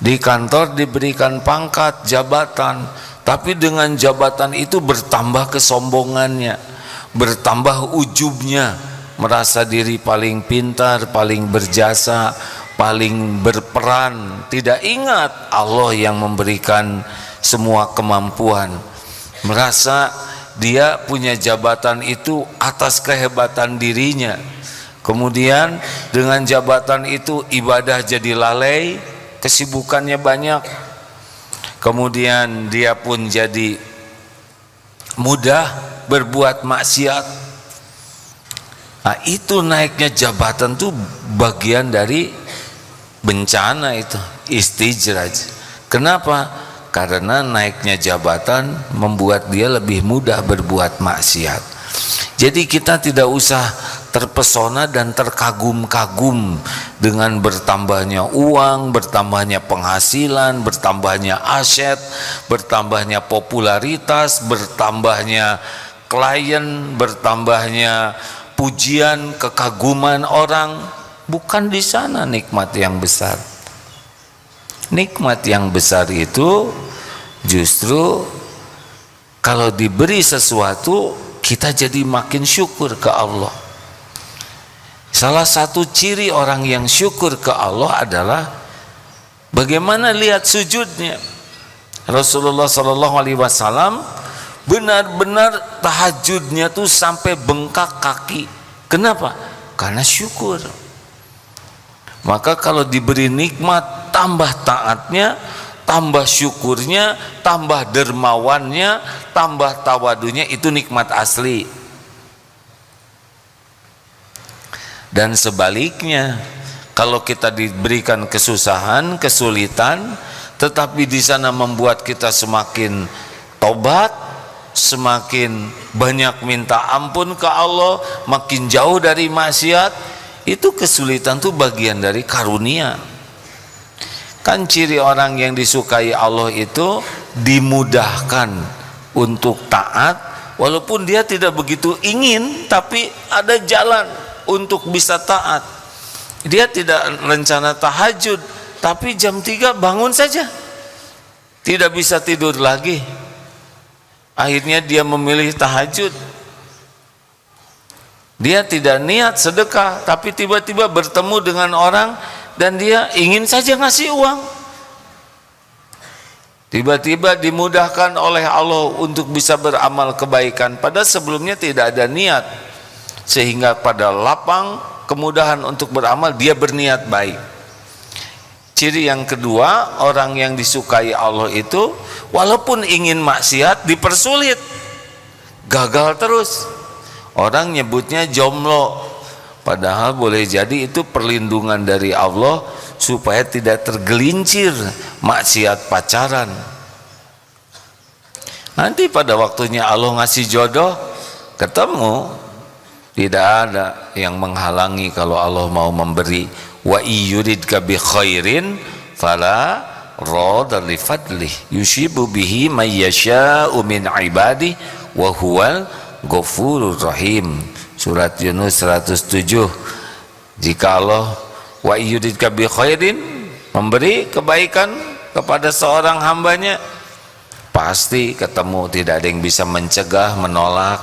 Di kantor diberikan pangkat, jabatan, tapi dengan jabatan itu bertambah kesombongannya, bertambah ujubnya, merasa diri paling pintar, paling berjasa, paling berperan, tidak ingat Allah yang memberikan semua kemampuan, merasa dia punya jabatan itu atas kehebatan dirinya. Kemudian dengan jabatan itu ibadah jadi lalai, kesibukannya banyak. Kemudian dia pun jadi mudah berbuat maksiat. Nah, itu naiknya jabatan tuh bagian dari bencana itu, istijraj. Kenapa? Karena naiknya jabatan membuat dia lebih mudah berbuat maksiat. Jadi kita tidak usah terpesona dan terkagum-kagum dengan bertambahnya uang, bertambahnya penghasilan, bertambahnya aset, bertambahnya popularitas, bertambahnya klien, bertambahnya pujian, kekaguman orang. Bukan di sana nikmat yang besar. Nikmat yang besar itu justru kalau diberi sesuatu kita jadi makin syukur ke Allah. Salah satu ciri orang yang syukur ke Allah adalah bagaimana lihat sujudnya. Rasulullah SAW benar-benar tahajudnya tuh sampai bengkak kaki. Kenapa? Karena syukur. Maka kalau diberi nikmat, tambah taatnya, tambah syukurnya, tambah dermawannya, tambah tawadunya, itu nikmat asli. Dan sebaliknya, kalau kita diberikan kesusahan, kesulitan, tetapi di sana membuat kita semakin tobat, semakin banyak minta ampun ke Allah, makin jauh dari maksiat, itu kesulitan itu bagian dari karunia. Kan ciri orang yang disukai Allah itu dimudahkan untuk taat, walaupun dia tidak begitu ingin, tapi ada jalan untuk bisa taat. Dia tidak rencana tahajud, tapi jam 3 bangun saja, tidak bisa tidur lagi. Akhirnya dia memilih tahajud. Dia tidak niat sedekah, tapi tiba-tiba bertemu dengan orang dan dia ingin saja ngasih uang. Tiba-tiba dimudahkan oleh Allah untuk bisa beramal kebaikan, padahal sebelumnya tidak ada niat. Sehingga pada lapang kemudahan untuk beramal, dia berniat baik. Ciri yang kedua, orang yang disukai Allah itu walaupun ingin maksiat dipersulit, gagal terus. Orang nyebutnya jomblo, padahal boleh jadi itu perlindungan dari Allah supaya tidak tergelincir maksiat pacaran. Nanti pada waktunya Allah ngasih jodoh, ketemu, tidak ada yang menghalangi kalau Allah mau memberi. Wa iyuridka bi khairin fala radha li fadlih yusibu bihi may yasha'u min ibadi wa huwal ghafurur rahim. Surat Yunus 107. Jika Allah wa iyuridka bi khairin memberi kebaikan kepada seorang hambanya, pasti ketemu, tidak ada yang bisa mencegah, menolak,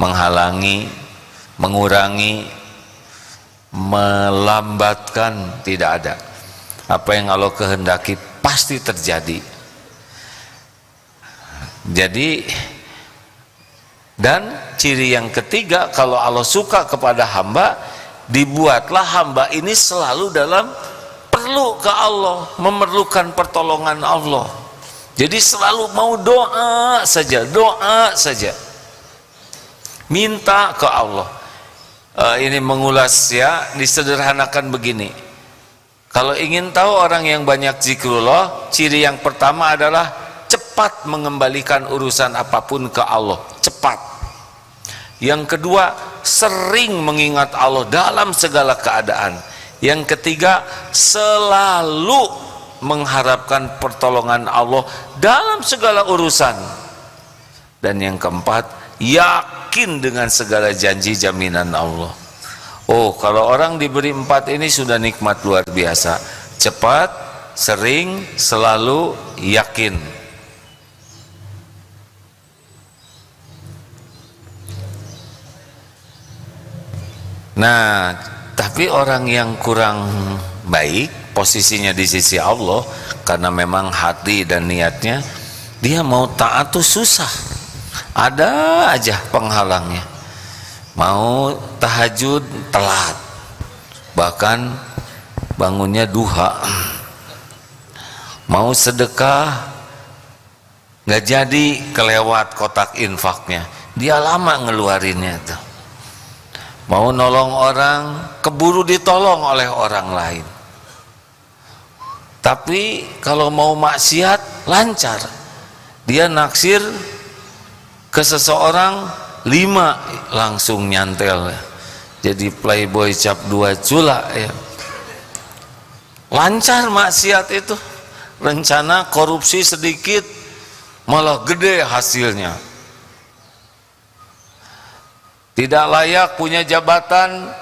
menghalangi, mengurangi, melambatkan, tidak ada. Apa yang Allah kehendaki pasti terjadi. Jadi, dan ciri yang ketiga, kalau Allah suka kepada hamba, dibuatlah hamba ini selalu dalam perlu ke Allah, memerlukan pertolongan Allah. Jadi selalu mau doa saja, minta ke Allah. Ini mengulas ya, disederhanakan begini. Kalau ingin tahu orang yang banyak zikrullah, ciri yang pertama adalah cepat mengembalikan urusan apapun ke Allah, cepat. Yang kedua, sering mengingat Allah dalam segala keadaan. Yang ketiga, selalu mengharapkan pertolongan Allah dalam segala urusan. Dan yang keempat, yakin dengan segala janji jaminan Allah. Oh, kalau orang diberi 4 ini sudah nikmat luar biasa. Cepat, sering, selalu, yakin. Nah, tapi orang yang kurang baik posisinya di sisi Allah, karena memang hati dan niatnya dia mau taat tuh susah, ada aja penghalangnya. Mau tahajud telat, bahkan bangunnya duha. Mau sedekah nggak jadi, kelewat kotak infaknya, dia lama ngeluarinnya tuh. Mau nolong orang, keburu ditolong oleh orang lain. Tapi kalau mau maksiat, lancar. Dia naksir ke seseorang, 5 langsung nyantel. Jadi playboy cap 2 cula ya. Lancar maksiat itu. Rencana korupsi sedikit, malah gede hasilnya. Tidak layak punya jabatan,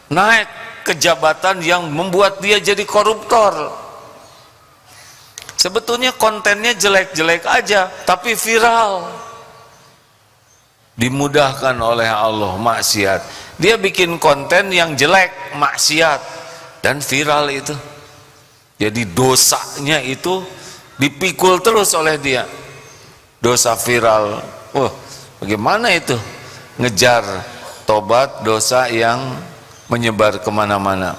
naik ke jabatan yang membuat dia jadi koruptor. Sebetulnya kontennya jelek-jelek aja, tapi viral. Dimudahkan oleh Allah maksiat. Dia bikin konten yang jelek, maksiat, dan viral itu. Jadi dosanya itu dipikul terus oleh dia. Dosa viral. Wah, bagaimana itu? Ngejar tobat dosa yang menyebar kemana-mana.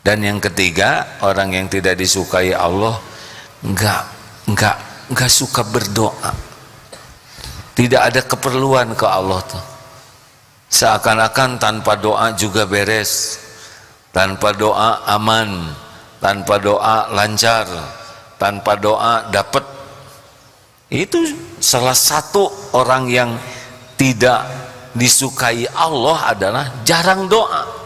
Dan yang ketiga, orang yang tidak disukai Allah nggak suka berdoa. Tidak ada keperluan ke Allah tuh. Seakan-akan tanpa doa juga beres, tanpa doa aman, tanpa doa lancar, tanpa doa dapat. Itu salah satu orang yang tidak disukai Allah adalah jarang doa.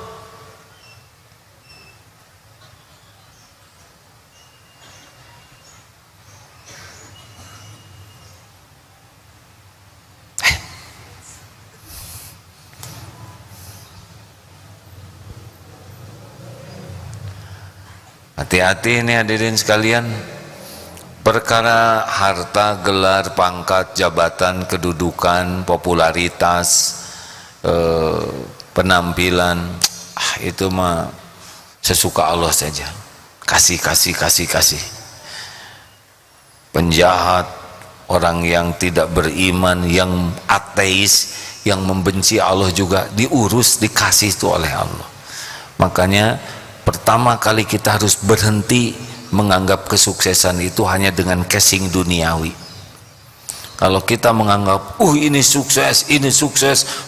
Hati-hati ini hadirin sekalian. Perkara harta, gelar, pangkat, jabatan, kedudukan, popularitas, penampilan, itu mah sesuka Allah saja. Kasih. Penjahat, orang yang tidak beriman, yang ateis, yang membenci Allah juga diurus, dikasih itu oleh Allah. Makanya pertama kali kita harus berhenti menganggap kesuksesan itu hanya dengan casing duniawi. Kalau kita menganggap, ini sukses,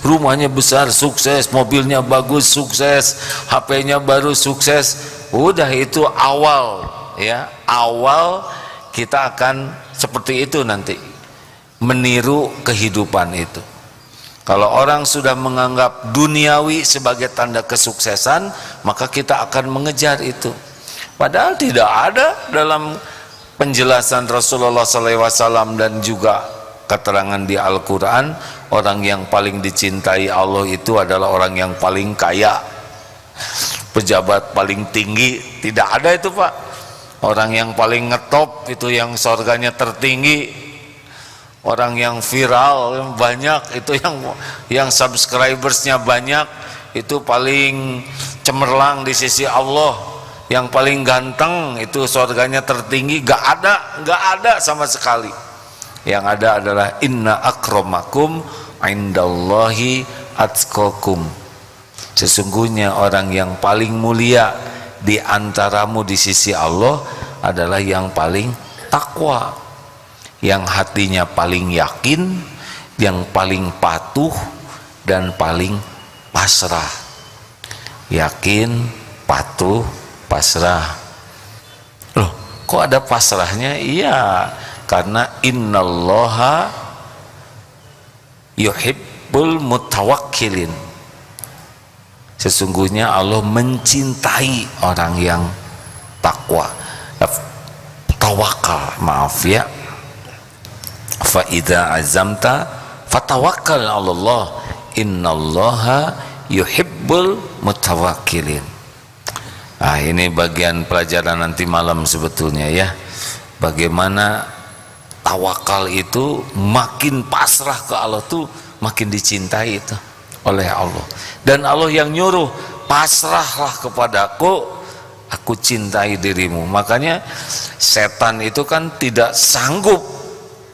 rumahnya besar, sukses, mobilnya bagus, sukses, HP-nya baru, sukses, udah itu awal ya, awal kita akan seperti itu nanti, meniru kehidupan itu. Kalau orang sudah menganggap duniawi sebagai tanda kesuksesan, maka kita akan mengejar itu. Padahal tidak ada dalam penjelasan Rasulullah SAW dan juga keterangan di Al-Quran, orang yang paling dicintai Allah itu adalah orang yang paling kaya, pejabat paling tinggi. Tidak ada itu Pak. Orang yang paling ngetop itu yang surganya tertinggi. Orang yang viral yang banyak itu, yang subscribersnya banyak itu paling cemerlang di sisi Allah. Yang paling ganteng itu surganya tertinggi. Gak ada sama sekali. Yang ada adalah inna akramakum indallahi atqakum. Sesungguhnya orang yang paling mulia di antaramu di sisi Allah adalah yang paling takwa, yang hatinya paling yakin, yang paling patuh dan paling pasrah. Yakin, patuh, pasrah. Loh, kok ada pasrahnya? Iya, karena innallaha yuhibbul mutawakkilin. Sesungguhnya Allah mencintai orang yang takwa, tawakal, maaf ya. Fa idza azamta fatawakkal 'alallah innallaha yuhibbul mutawakkilin. Ini bagian pelajaran nanti malam sebetulnya ya. Bagaimana tawakal itu makin pasrah ke Allah tuh makin dicintai itu oleh Allah. Dan Allah yang nyuruh, pasrahlah kepadaku, aku cintai dirimu. Makanya setan itu kan tidak sanggup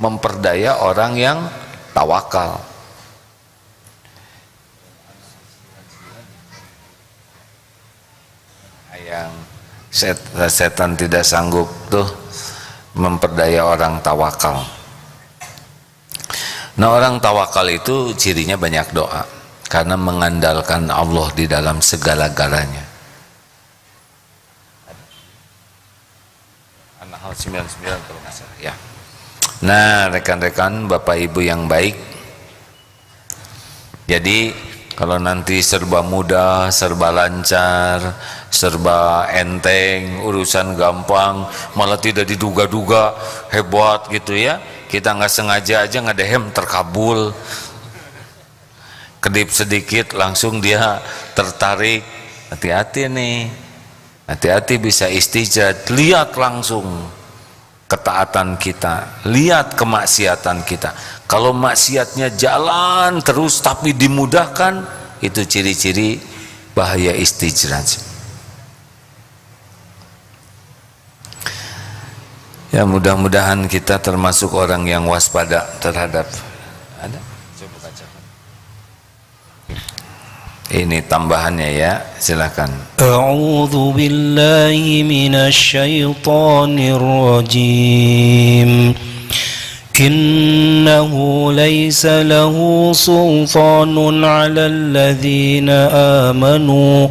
memperdaya orang yang tawakal. Yang setan tidak sanggup tuh memperdaya orang tawakal. Nah, orang tawakal itu cirinya banyak doa karena mengandalkan Allah di dalam segala-galanya. An-Nahl 99 kalau nggak salah ya. Nah, rekan-rekan, Bapak Ibu yang baik, jadi kalau nanti serba mudah, serba lancar, serba enteng, urusan gampang, malah tidak diduga-duga, hebat gitu ya, kita nggak sengaja aja ngedehem terkabul, kedip sedikit langsung dia tertarik. Hati-hati nih, hati-hati bisa istijad. Lihat langsung ketaatan kita, lihat kemaksiatan kita. Kalau maksiatnya jalan terus tapi dimudahkan, itu ciri-ciri bahaya istijraj. Ya, mudah-mudahan kita termasuk orang yang waspada terhadap. Ada? Coba bacakan. Ini tambahannya ya, silakan. A'udzu billahi minasy syaithanir rajim. Innahu laysa lahu sultanun 'alal ladzina amanu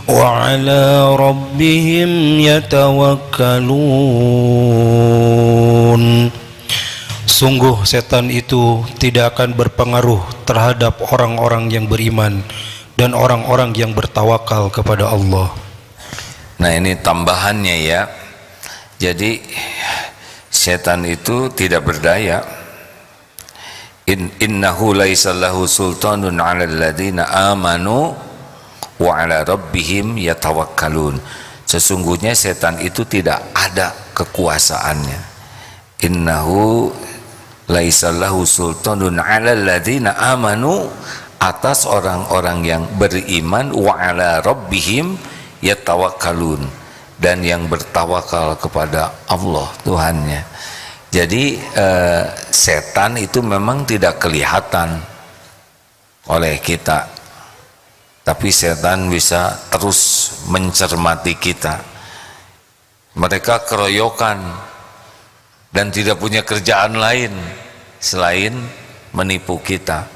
wa 'ala rabbihim yatawakkalun. Sungguh setan itu tidak akan berpengaruh terhadap orang-orang yang beriman dan orang-orang yang bertawakal kepada Allah. Nah, ini tambahannya ya. Jadi setan itu tidak berdaya. Innahu laisa lahu sultanun 'alal ladzina amanu wa 'ala rabbihim yatawakkalun. Sesungguhnya setan itu tidak ada kekuasaannya. Innahu laisa lahu sultanun 'alal ladzina amanu, atas orang-orang yang beriman, wa 'ala rabbihim yatawakkalun, dan yang bertawakal kepada Allah Tuhannya. Jadi setan itu memang tidak kelihatan oleh kita, tapi setan bisa terus mencermati kita. Mereka keroyokan dan tidak punya kerjaan lain selain menipu kita.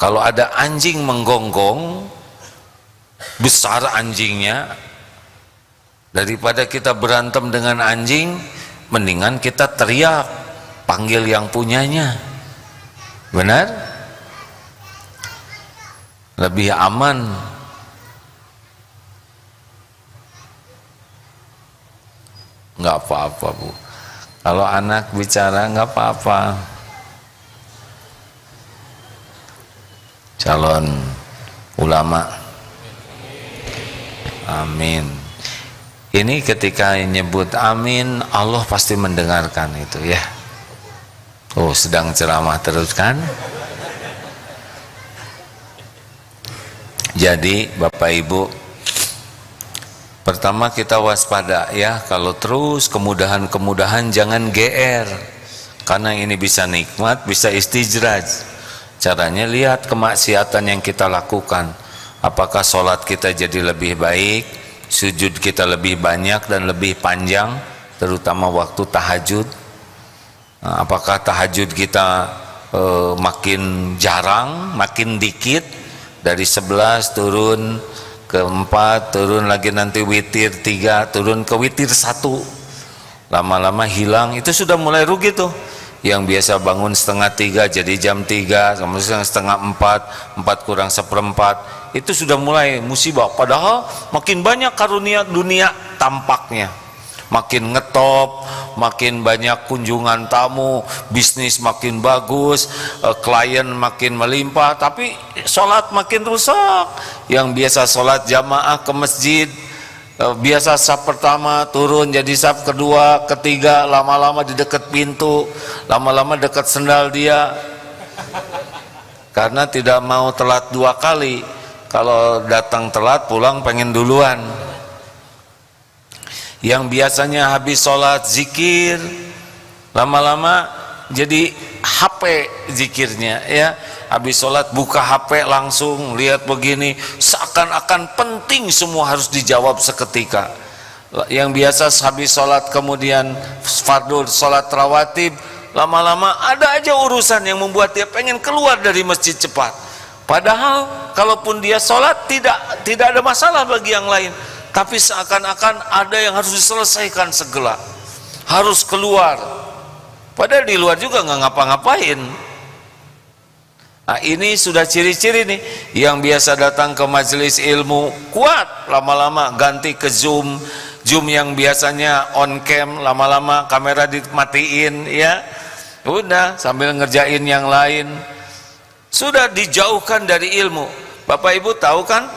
Kalau ada anjing menggonggong, besar anjingnya, daripada kita berantem dengan anjing, mendingan kita teriak, panggil yang punyanya. Benar? Lebih aman. Nggak apa-apa, Bu. Kalau anak bicara nggak apa-apa. Calon ulama, amin. Ini ketika nyebut amin, Allah pasti mendengarkan itu ya. Oh, sedang ceramah terus kan? Jadi Bapak Ibu, pertama kita waspada ya, kalau terus kemudahan-kemudahan jangan GR, karena ini bisa nikmat, bisa istijraj. Caranya lihat kemaksiatan yang kita lakukan, apakah sholat kita jadi lebih baik, sujud kita lebih banyak dan lebih panjang, terutama waktu tahajud. Apakah tahajud kita makin jarang, makin dikit, dari 11 turun ke 4, turun lagi nanti witir 3, turun ke witir 1, lama-lama hilang. Itu sudah mulai rugi tuh. Yang biasa bangun setengah 3 jadi jam 3, kemudian setengah 4, 4 kurang seperempat, itu sudah mulai musibah. Padahal makin banyak karunia dunia tampaknya, makin ngetop, makin banyak kunjungan tamu, bisnis makin bagus, klien makin melimpah, tapi sholat makin rusak. Yang biasa sholat jamaah ke masjid, biasa saf pertama turun jadi saf kedua, ketiga, lama-lama di dekat pintu, lama-lama dekat sendal dia, karena tidak mau telat 2 kali. Kalau datang telat pulang pengen duluan. Yang biasanya habis sholat zikir, lama-lama jadi HP zikirnya, ya. Habis sholat buka HP langsung lihat begini, seakan-akan penting semua harus dijawab seketika. Yang biasa habis sholat kemudian fardhu sholat rawatib, lama-lama ada aja urusan yang membuat dia pengen keluar dari masjid cepat. Padahal kalaupun dia sholat tidak ada masalah bagi yang lain, tapi seakan-akan ada yang harus diselesaikan segera, harus keluar. Padahal di luar juga nggak ngapa-ngapain. Nah, ini sudah ciri-ciri nih. Yang biasa datang ke majelis ilmu kuat, lama-lama ganti ke Zoom. Zoom yang biasanya on cam, lama-lama kamera dimatiin, ya. Udah sambil ngerjain yang lain. Sudah dijauhkan dari ilmu. Bapak Ibu tahu kan,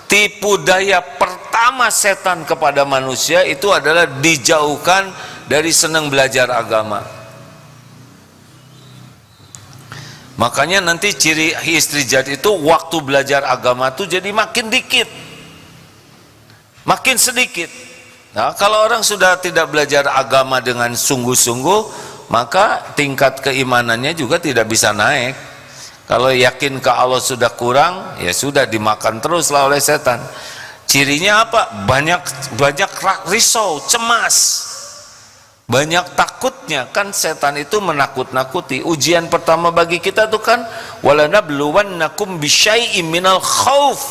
tipu daya pertama setan kepada manusia itu adalah dijauhkan dari senang belajar agama. Makanya nanti ciri istrijat itu waktu belajar agama itu jadi makin dikit, makin sedikit. Nah, kalau orang sudah tidak belajar agama dengan sungguh-sungguh, maka tingkat keimanannya juga tidak bisa naik. Kalau yakin ke Allah sudah kurang, ya sudah dimakan teruslah oleh setan. Cirinya apa? Banyak risau, cemas, banyak takutnya. Kan setan itu menakut-nakuti. Ujian pertama bagi kita tuh kan, walanabluwannakum bisyai'im minal khauf,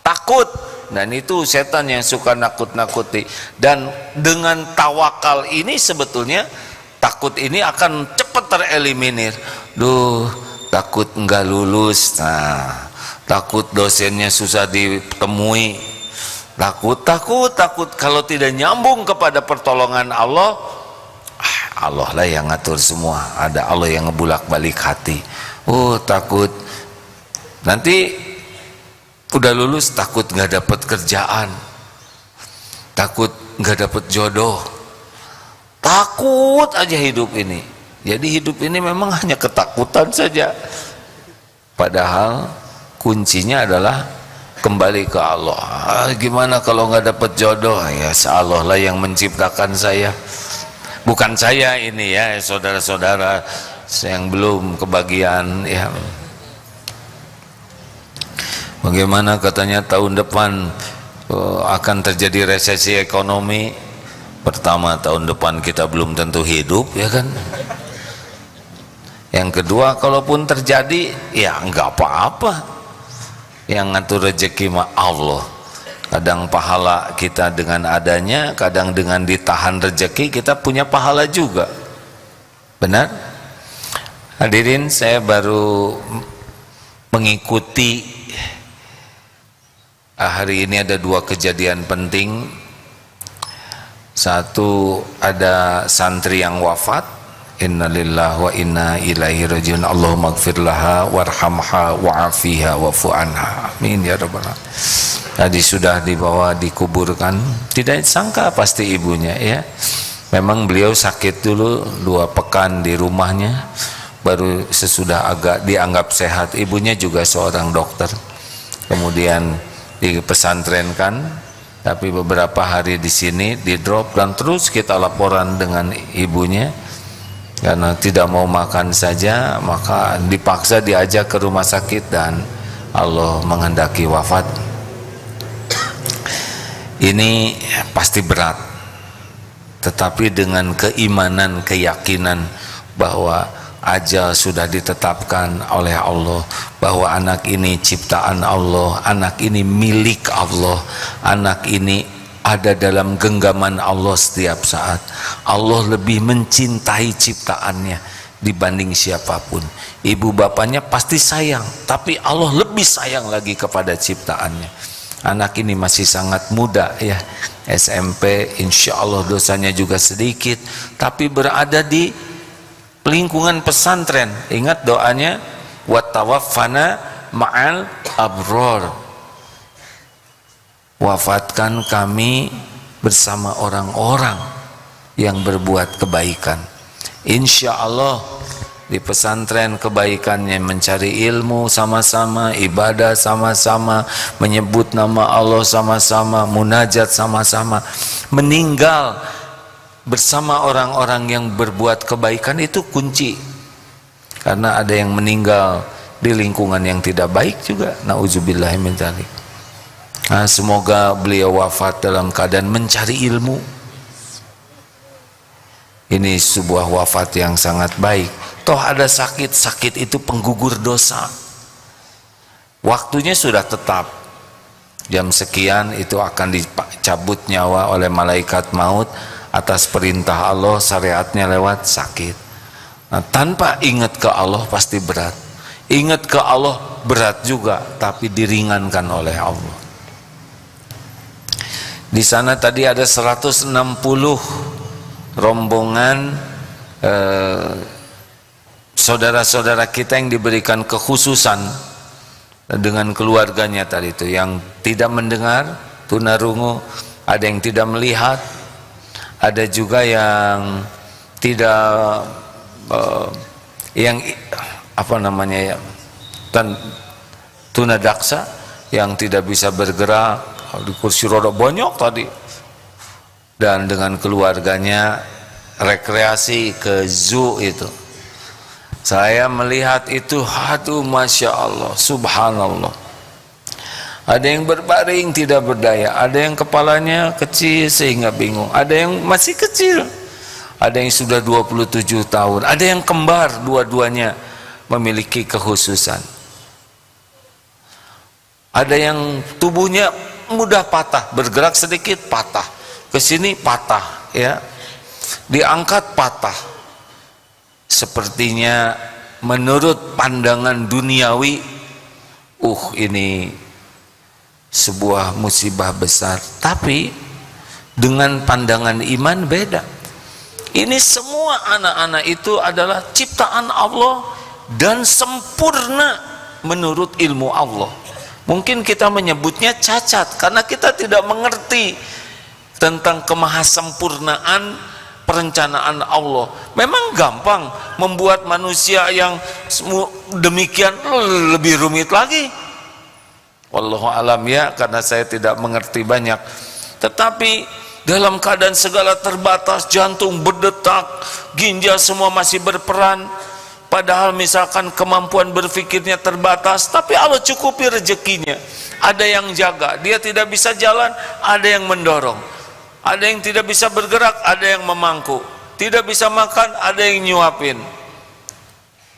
takut. Dan itu setan yang suka nakut-nakuti. Dan dengan tawakal ini sebetulnya takut ini akan cepat tereliminir. Takut enggak lulus, nah, takut dosennya susah ditemui, takut kalau tidak nyambung kepada pertolongan Allah, Allah lah yang ngatur semua, ada Allah yang ngebulak-balik hati. Takut nanti udah lulus, takut nggak dapat kerjaan, takut nggak dapat jodoh, takut aja hidup ini. Jadi hidup ini memang hanya ketakutan saja. Padahal kuncinya adalah kembali ke Allah. Gimana kalau nggak dapat jodoh? Ya Allah lah yang menciptakan saya, bukan saya ini, ya saudara-saudara yang belum kebagian, ya. Bagaimana katanya tahun depan akan terjadi resesi ekonomi. Pertama, tahun depan kita belum tentu hidup, ya kan. Yang kedua, kalaupun terjadi, ya enggak apa-apa. Yang ngatur rezeki mah Allah. Kadang pahala kita dengan adanya, kadang dengan ditahan rezeki kita punya pahala juga. Benar? Hadirin, saya baru mengikuti hari ini ada 2 kejadian penting. Satu, ada santri yang wafat. Innalillahi wa inna ilaihi rajiun. Allahumma ighfir laha warhamha wa'afiha wa'fu anha. Amin ya rabbal alamin. Tadi sudah dibawa dikuburkan. Tidak sangka pasti ibunya, ya. Memang beliau sakit dulu 2 pekan di rumahnya, baru sesudah agak dianggap sehat. Ibunya juga seorang dokter. Kemudian dipesantrenkan, tapi beberapa hari di sini di drop, dan terus kita laporan dengan ibunya. Karena tidak mau makan saja, maka dipaksa diajak ke rumah sakit dan Allah menghendaki wafat. Ini pasti berat, tetapi dengan keimanan, keyakinan bahwa ajal sudah ditetapkan oleh Allah, bahwa anak ini ciptaan Allah, anak ini milik Allah, anak ini ada dalam genggaman Allah setiap saat. Allah lebih mencintai ciptaannya dibanding siapapun. Ibu bapaknya pasti sayang, tapi Allah lebih sayang lagi kepada ciptaannya. Anak ini masih sangat muda, ya. SMP, insya Allah dosanya juga sedikit, tapi berada di lingkungan pesantren. Ingat doanya, wattawaffana ma'al abror, wafatkan kami bersama orang-orang yang berbuat kebaikan. Insya Allah di pesantren kebaikannya mencari ilmu sama-sama, ibadah sama-sama, menyebut nama Allah sama-sama, munajat sama-sama, meninggal bersama orang-orang yang berbuat kebaikan. Itu kunci. Karena ada yang meninggal di lingkungan yang tidak baik juga, nauzubillahi min dzalik. Nah, semoga beliau wafat dalam keadaan mencari ilmu. Ini sebuah wafat yang sangat baik. Toh ada sakit, sakit itu penggugur dosa. Waktunya sudah tetap, jam sekian itu akan dicabut nyawa oleh malaikat maut atas perintah Allah, syariatnya lewat sakit. Nah, tanpa ingat ke Allah pasti berat. Ingat ke Allah berat juga, tapi diringankan oleh Allah. Di sana tadi ada 160 rombongan saudara-saudara kita yang diberikan kekhususan dengan keluarganya tadi itu, yang tidak mendengar, tunarungu, ada yang tidak melihat, ada juga yang tidak yang apa namanya ya, tunadaksa, yang tidak bisa bergerak, di kursi roda banyak tadi, dan dengan keluarganya rekreasi ke zoo itu. Saya melihat itu, aduh masya Allah, subhanallah. Ada yang berbaring tidak berdaya, ada yang kepalanya kecil sehingga bingung, ada yang masih kecil, ada yang sudah 27 tahun, ada yang kembar, dua-duanya memiliki kekhususan. Ada yang tubuhnya mudah patah, bergerak sedikit patah, kesini patah, ya, diangkat patah. Sepertinya menurut pandangan duniawi, ini sebuah musibah besar. Tapi dengan pandangan iman beda. Ini semua anak-anak itu adalah ciptaan Allah dan sempurna menurut ilmu Allah. Mungkin kita menyebutnya cacat karena kita tidak mengerti tentang kemahasempurnaan perencanaan Allah. Memang gampang membuat manusia yang demikian lebih rumit lagi. Wallahu alam ya, karena saya tidak mengerti banyak. Tetapi dalam keadaan segala terbatas, jantung berdetak, ginjal semua masih berperan. Padahal misalkan kemampuan berpikirnya terbatas, tapi Allah cukupi rezekinya. Ada yang jaga, dia tidak bisa jalan, ada yang mendorong. Ada yang tidak bisa bergerak, ada yang memangku. Tidak bisa makan, ada yang nyuapin.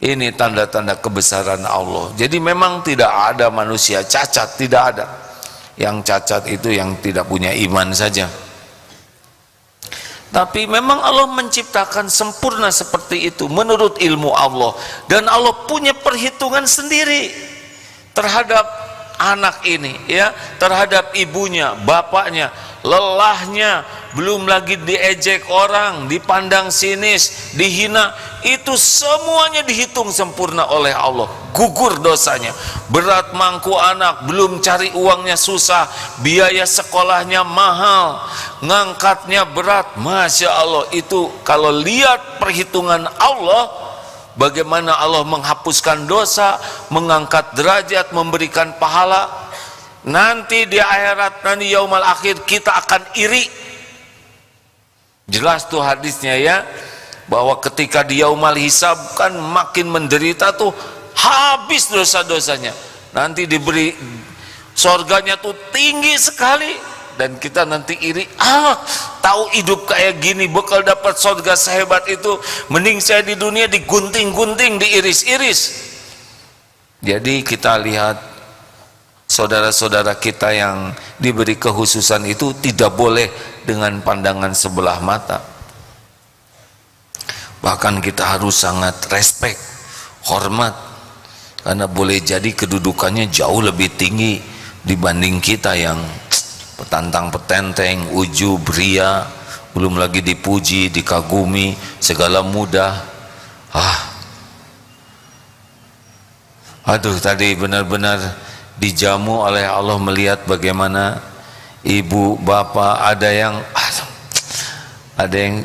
Ini tanda-tanda kebesaran Allah. Jadi memang tidak ada manusia cacat, tidak ada. Yang cacat itu yang tidak punya iman saja. Tapi memang Allah menciptakan sempurna seperti itu menurut ilmu Allah. Dan Allah punya perhitungan sendiri terhadap anak ini, ya, terhadap ibunya, bapaknya, lelahnya, belum lagi diejek orang, dipandang sinis, dihina, itu semuanya dihitung sempurna oleh Allah. Gugur dosanya, berat mangku anak, belum cari uangnya susah, biaya sekolahnya mahal, ngangkatnya berat. Masya Allah, itu kalau lihat perhitungan Allah, bagaimana Allah menghapuskan dosa, mengangkat derajat, memberikan pahala. Nanti di akhirat, nanti yaumal akhir, kita akan iri. Jelas tuh hadisnya ya, bahwa ketika di yaumal hisab kan makin menderita tuh, habis dosa-dosanya. Nanti diberi sorganya tuh tinggi sekali, dan kita nanti iri. Tahu hidup kayak gini, bekal dapat sorga sehebat itu, mending saya di dunia digunting-gunting, diiris-iris. Jadi kita lihat saudara-saudara kita yang diberi kekhususan itu tidak boleh dengan pandangan sebelah mata. Bahkan kita harus sangat respect, hormat, karena boleh jadi kedudukannya jauh lebih tinggi dibanding kita yang petantang petenteng, ujub, ria, belum lagi dipuji, dikagumi, segala mudah. Aduh, tadi benar-benar dijamu oleh Allah melihat bagaimana ibu, bapak, ada yang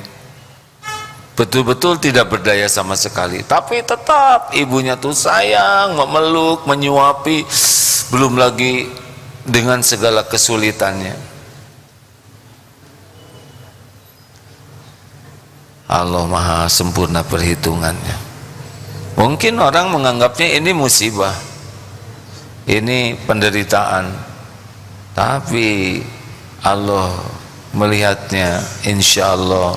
betul-betul tidak berdaya sama sekali, tapi tetap ibunya tuh sayang, memeluk, menyuapi, belum lagi dengan segala kesulitannya. Allah maha sempurna perhitungannya. Mungkin orang menganggapnya ini musibah, ini penderitaan, tapi Allah melihatnya insya Allah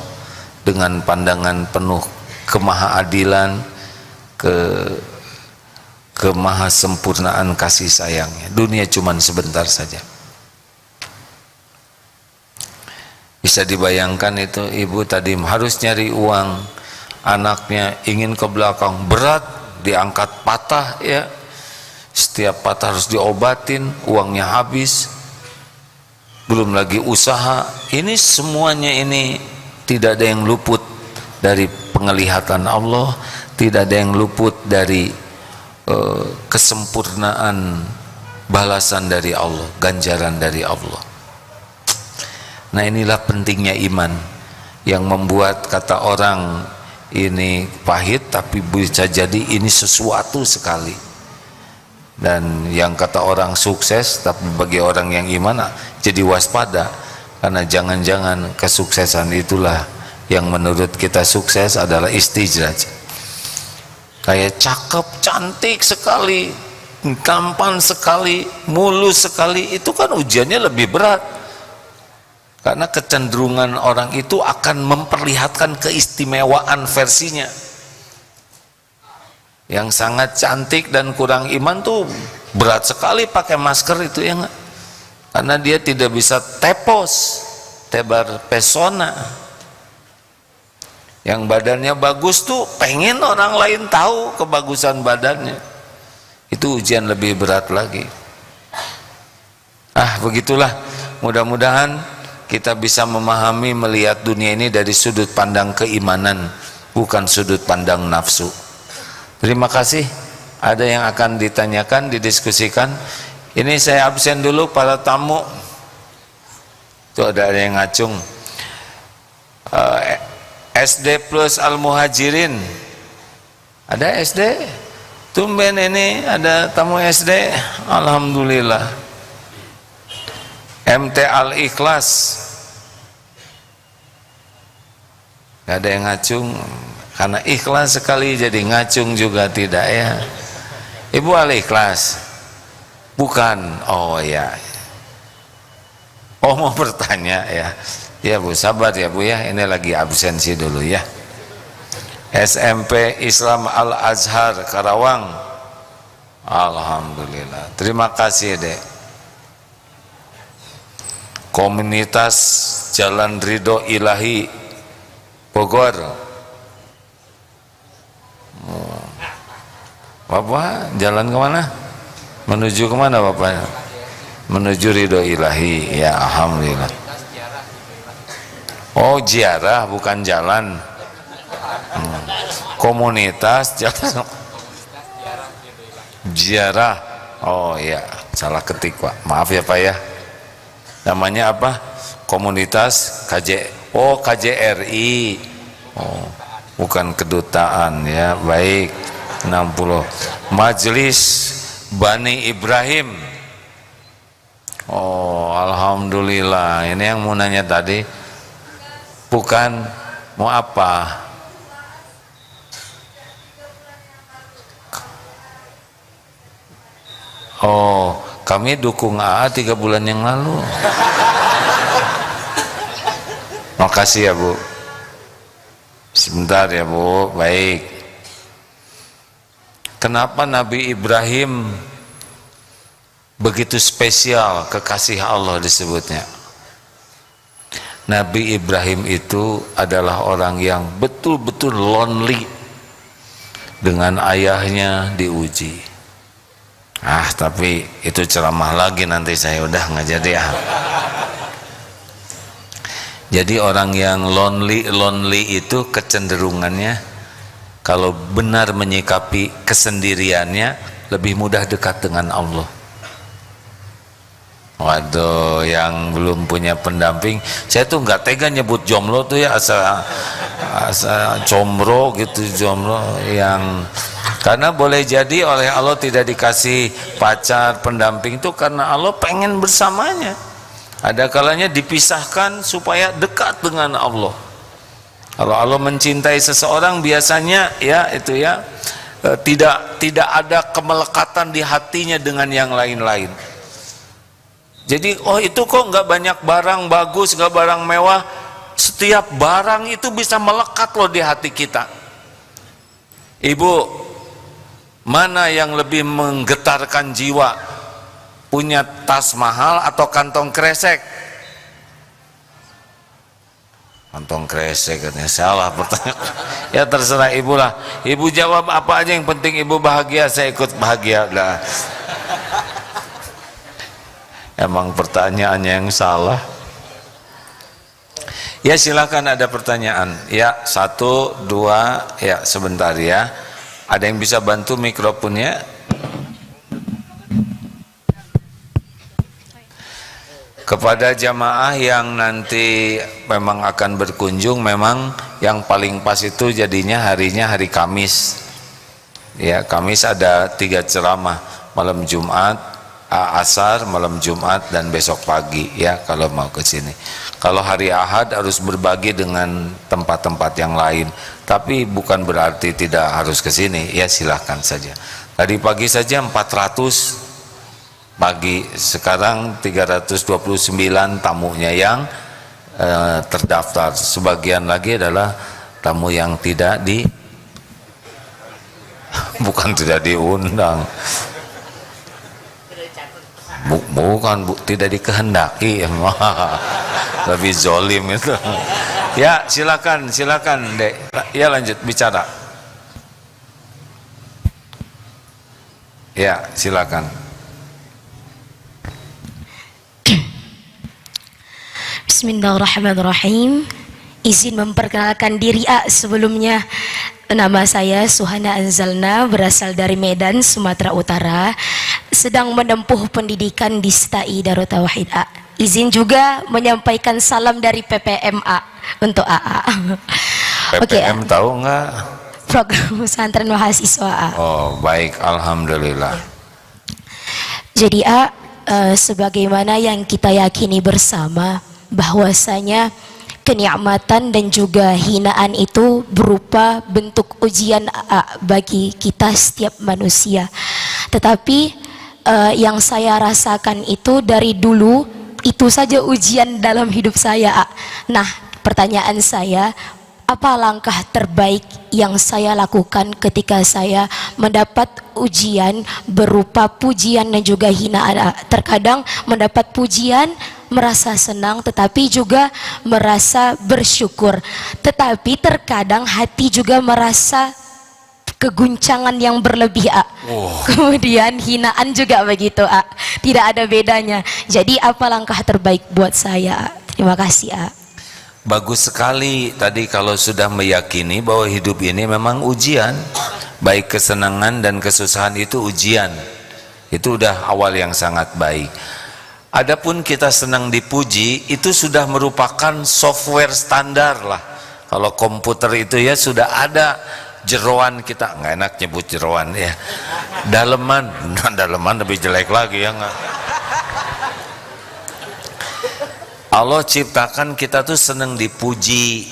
dengan pandangan penuh kemahaadilan, kemahasempurnaan kasih sayangnya. Dunia cuman sebentar saja. Bisa dibayangkan itu ibu tadi harus nyari uang, anaknya ingin ke belakang, berat, diangkat patah ya, setiap patah harus diobatin, uangnya habis, belum lagi usaha. Ini semuanya ini tidak ada yang luput dari penglihatan Allah, tidak ada yang luput dari kesempurnaan balasan dari Allah, ganjaran dari Allah. Nah, inilah pentingnya iman yang membuat kata orang ini pahit, tapi bisa jadi ini sesuatu sekali. Dan yang kata orang sukses, tapi bagi orang yang iman jadi waspada, karena jangan-jangan kesuksesan itulah yang menurut kita sukses adalah istidraj. Kayak cakep, cantik sekali, tampan sekali, mulus sekali, itu kan ujiannya lebih berat. Karena kecenderungan orang itu akan memperlihatkan keistimewaan versinya. Yang sangat cantik dan kurang iman tuh berat sekali pakai masker itu ya enggak? Karena dia tidak bisa tepos, tebar pesona. Yang badannya bagus tuh pengen orang lain tahu kebagusan badannya. Itu ujian lebih berat lagi. Begitulah, mudah-mudahan kita bisa memahami, melihat dunia ini dari sudut pandang keimanan, bukan sudut pandang nafsu. Terima kasih. Ada yang akan ditanyakan, didiskusikan? Ini saya absen dulu para tamu. Tuh ada yang ngacung. SD plus Al-Muhajirin. Ada SD? Tumben ini ada tamu SD. Alhamdulillah. MT Al-Ikhlas. Gak ada yang ngacung, karena ikhlas sekali jadi ngacung juga tidak ya. Ibu Al-Ikhlas? Bukan. Oh ya. Oh, mau bertanya ya. Ya Bu, sabar ya Bu ya, ini lagi absensi dulu ya. SMP Islam Al-Azhar Karawang. Alhamdulillah. Terima kasih Dek. Komunitas Jalan Ridho Ilahi Bogor. Bapak jalan kemana? Menuju kemana Bapak? Menuju Ridho Ilahi. Ya Alhamdulillah. Oh, ziarah bukan jalan. Komunitas jalan ziarah. Oh ya, salah ketik Pak. Maaf ya Pak ya. Namanya apa? Komunitas KJRI. Oh, bukan kedutaan ya. Baik. 60. Majelis Bani Ibrahim. Oh, alhamdulillah. Ini yang mau nanya tadi. Bukan mau apa? Oh, kami dukung AA 3 bulan yang lalu. Makasih ya Bu. Sebentar ya Bu. Baik. Kenapa Nabi Ibrahim begitu spesial, kekasih Allah disebutnya? Nabi Ibrahim itu adalah orang yang betul-betul lonely. Dengan ayahnya diuji. Tapi itu ceramah lagi, nanti saya udah nggak jadi ya. Jadi orang yang lonely itu kecenderungannya kalau benar menyikapi kesendiriannya lebih mudah dekat dengan Allah. Waduh, yang belum punya pendamping, saya tuh nggak tega nyebut jomblo tuh ya, asa combro gitu, jomblo yang karena boleh jadi oleh Allah tidak dikasih pacar pendamping itu karena Allah pengen bersamanya. Ada kalanya dipisahkan supaya dekat dengan Allah. Kalau Allah mencintai seseorang biasanya ya itu ya tidak ada kemelekatan di hatinya dengan yang lain-lain. Jadi itu kok nggak banyak barang bagus, nggak barang mewah. Setiap barang itu bisa melekat loh di hati kita. Ibu, mana yang lebih menggetarkan jiwa? Punya tas mahal atau kantong kresek? Kantong kresek katanya. Salah pertanyaan. Ya terserah ibu lah. Ibu jawab apa aja, yang penting ibu bahagia, saya ikut bahagia lah. Emang pertanyaannya yang salah. Ya silakan, ada pertanyaan. Ya 1, 2, ya sebentar ya. Ada yang bisa bantu mikrofonnya? Kepada jamaah yang nanti memang akan berkunjung, memang yang paling pas itu jadinya harinya hari Kamis. Ya, Kamis ada 3 ceramah, malam Jumat, asar, malam Jumat, dan besok pagi ya kalau mau ke sini. Kalau hari Ahad harus berbagi dengan tempat-tempat yang lain, tapi bukan berarti tidak harus ke sini, ya silahkan saja. Tadi pagi saja 400 pagi, sekarang 329 tamunya yang terdaftar. Sebagian lagi adalah tamu yang tidak bukan tidak diundang. Bukan tidak dikehendaki, lebih zolim itu. Ya silakan Dek. Ya lanjut bicara. Ya silakan. Bismillahirrahmanirrahim. Izin memperkenalkan diri sebelumnya. Nama saya Suhana Anzalna, berasal dari Medan, Sumatera Utara, sedang menempuh pendidikan di STAI Darut Tauhid A. Izin juga menyampaikan salam dari PPMA untuk AA. PPM tahu nggak? Program Pesantren Mahasiswa A. Oh baik, alhamdulillah. Jadi sebagaimana yang kita yakini bersama bahwasanya kenikmatan dan juga hinaan itu berupa bentuk ujian bagi kita setiap manusia. Tetapi yang saya rasakan itu dari dulu itu saja ujian dalam hidup saya. Nah, pertanyaan saya, apa langkah terbaik yang saya lakukan ketika saya mendapat ujian berupa pujian dan juga hinaan? Terkadang mendapat pujian merasa senang, tetapi juga merasa bersyukur, tetapi terkadang hati juga merasa keguncangan yang berlebih. Kemudian hinaan juga begitu, tidak ada bedanya. Jadi apa langkah terbaik buat saya? Terima kasih. Bagus sekali tadi kalau sudah meyakini bahwa hidup ini memang ujian, baik kesenangan dan kesusahan itu ujian. Itu udah awal yang sangat baik. Adapun kita senang dipuji, itu sudah merupakan software standar lah. Kalau komputer itu ya sudah ada jeroan kita, nggak enak nyebut jeroan ya. Daleman lebih jelek lagi ya nggak. Allah ciptakan kita tuh senang dipuji.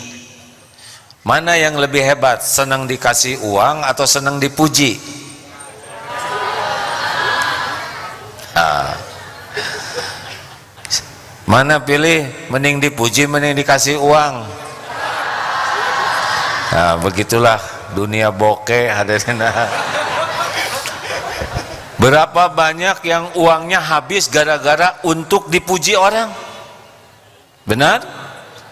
Mana yang lebih hebat, senang dikasih uang atau senang dipuji? Mana pilih, mending dipuji mending dikasih uang? Nah begitulah dunia bokeh hadirin. Berapa banyak yang uangnya habis gara-gara untuk dipuji orang? Benar?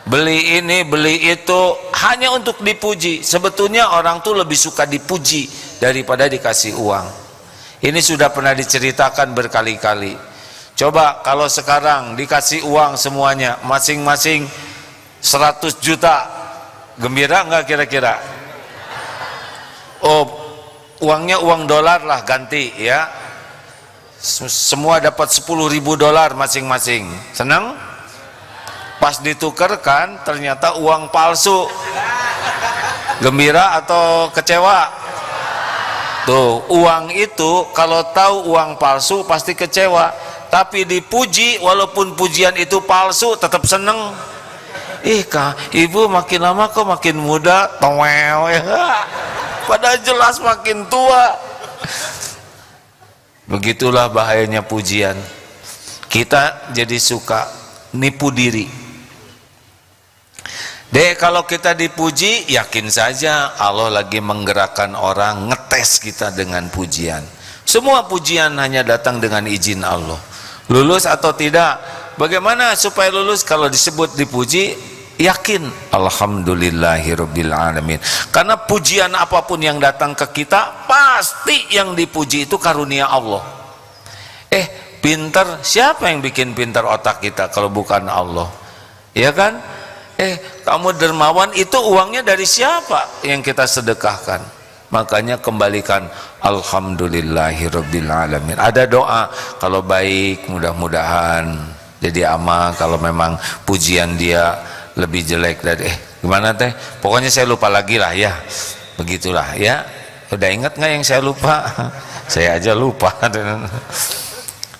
Beli ini beli itu hanya untuk dipuji. Sebetulnya orang tuh lebih suka dipuji daripada dikasih uang. Ini sudah pernah diceritakan berkali-kali. Coba kalau sekarang dikasih uang semuanya masing-masing 100 juta, gembira nggak kira-kira? Oh, uangnya uang dolar lah, ganti ya. Semua dapat 10.000 dolar masing-masing. Senang? Pas ditukarkan ternyata uang palsu. Gembira atau kecewa? Tuh, uang itu kalau tahu uang palsu pasti kecewa. Tapi dipuji walaupun pujian itu palsu tetap seneng. Ih kak, ibu makin lama kok makin muda, toel ya. Padahal jelas makin tua. Begitulah bahayanya pujian. Kita jadi suka nipu diri. Dek, kalau kita dipuji, yakin saja Allah lagi menggerakkan orang, ngetes kita dengan pujian. Semua pujian hanya datang dengan izin Allah. Lulus atau tidak, bagaimana supaya lulus? Kalau disebut dipuji, yakin alhamdulillahirabbil alamin. Karena pujian apapun yang datang ke kita, pasti yang dipuji itu karunia Allah. Pinter, siapa yang bikin pinter otak kita kalau bukan Allah? Ya kan? Kamu dermawan, itu uangnya dari siapa yang kita sedekahkan? Makanya kembalikan alhamdulillahirabbil alamin. Ada doa kalau baik mudah-mudahan jadi amal, kalau memang pujian dia lebih jelek dari gimana teh? Pokoknya saya lupa lagi lah ya. Begitulah ya. Udah ingat nggak yang saya lupa? Saya aja lupa.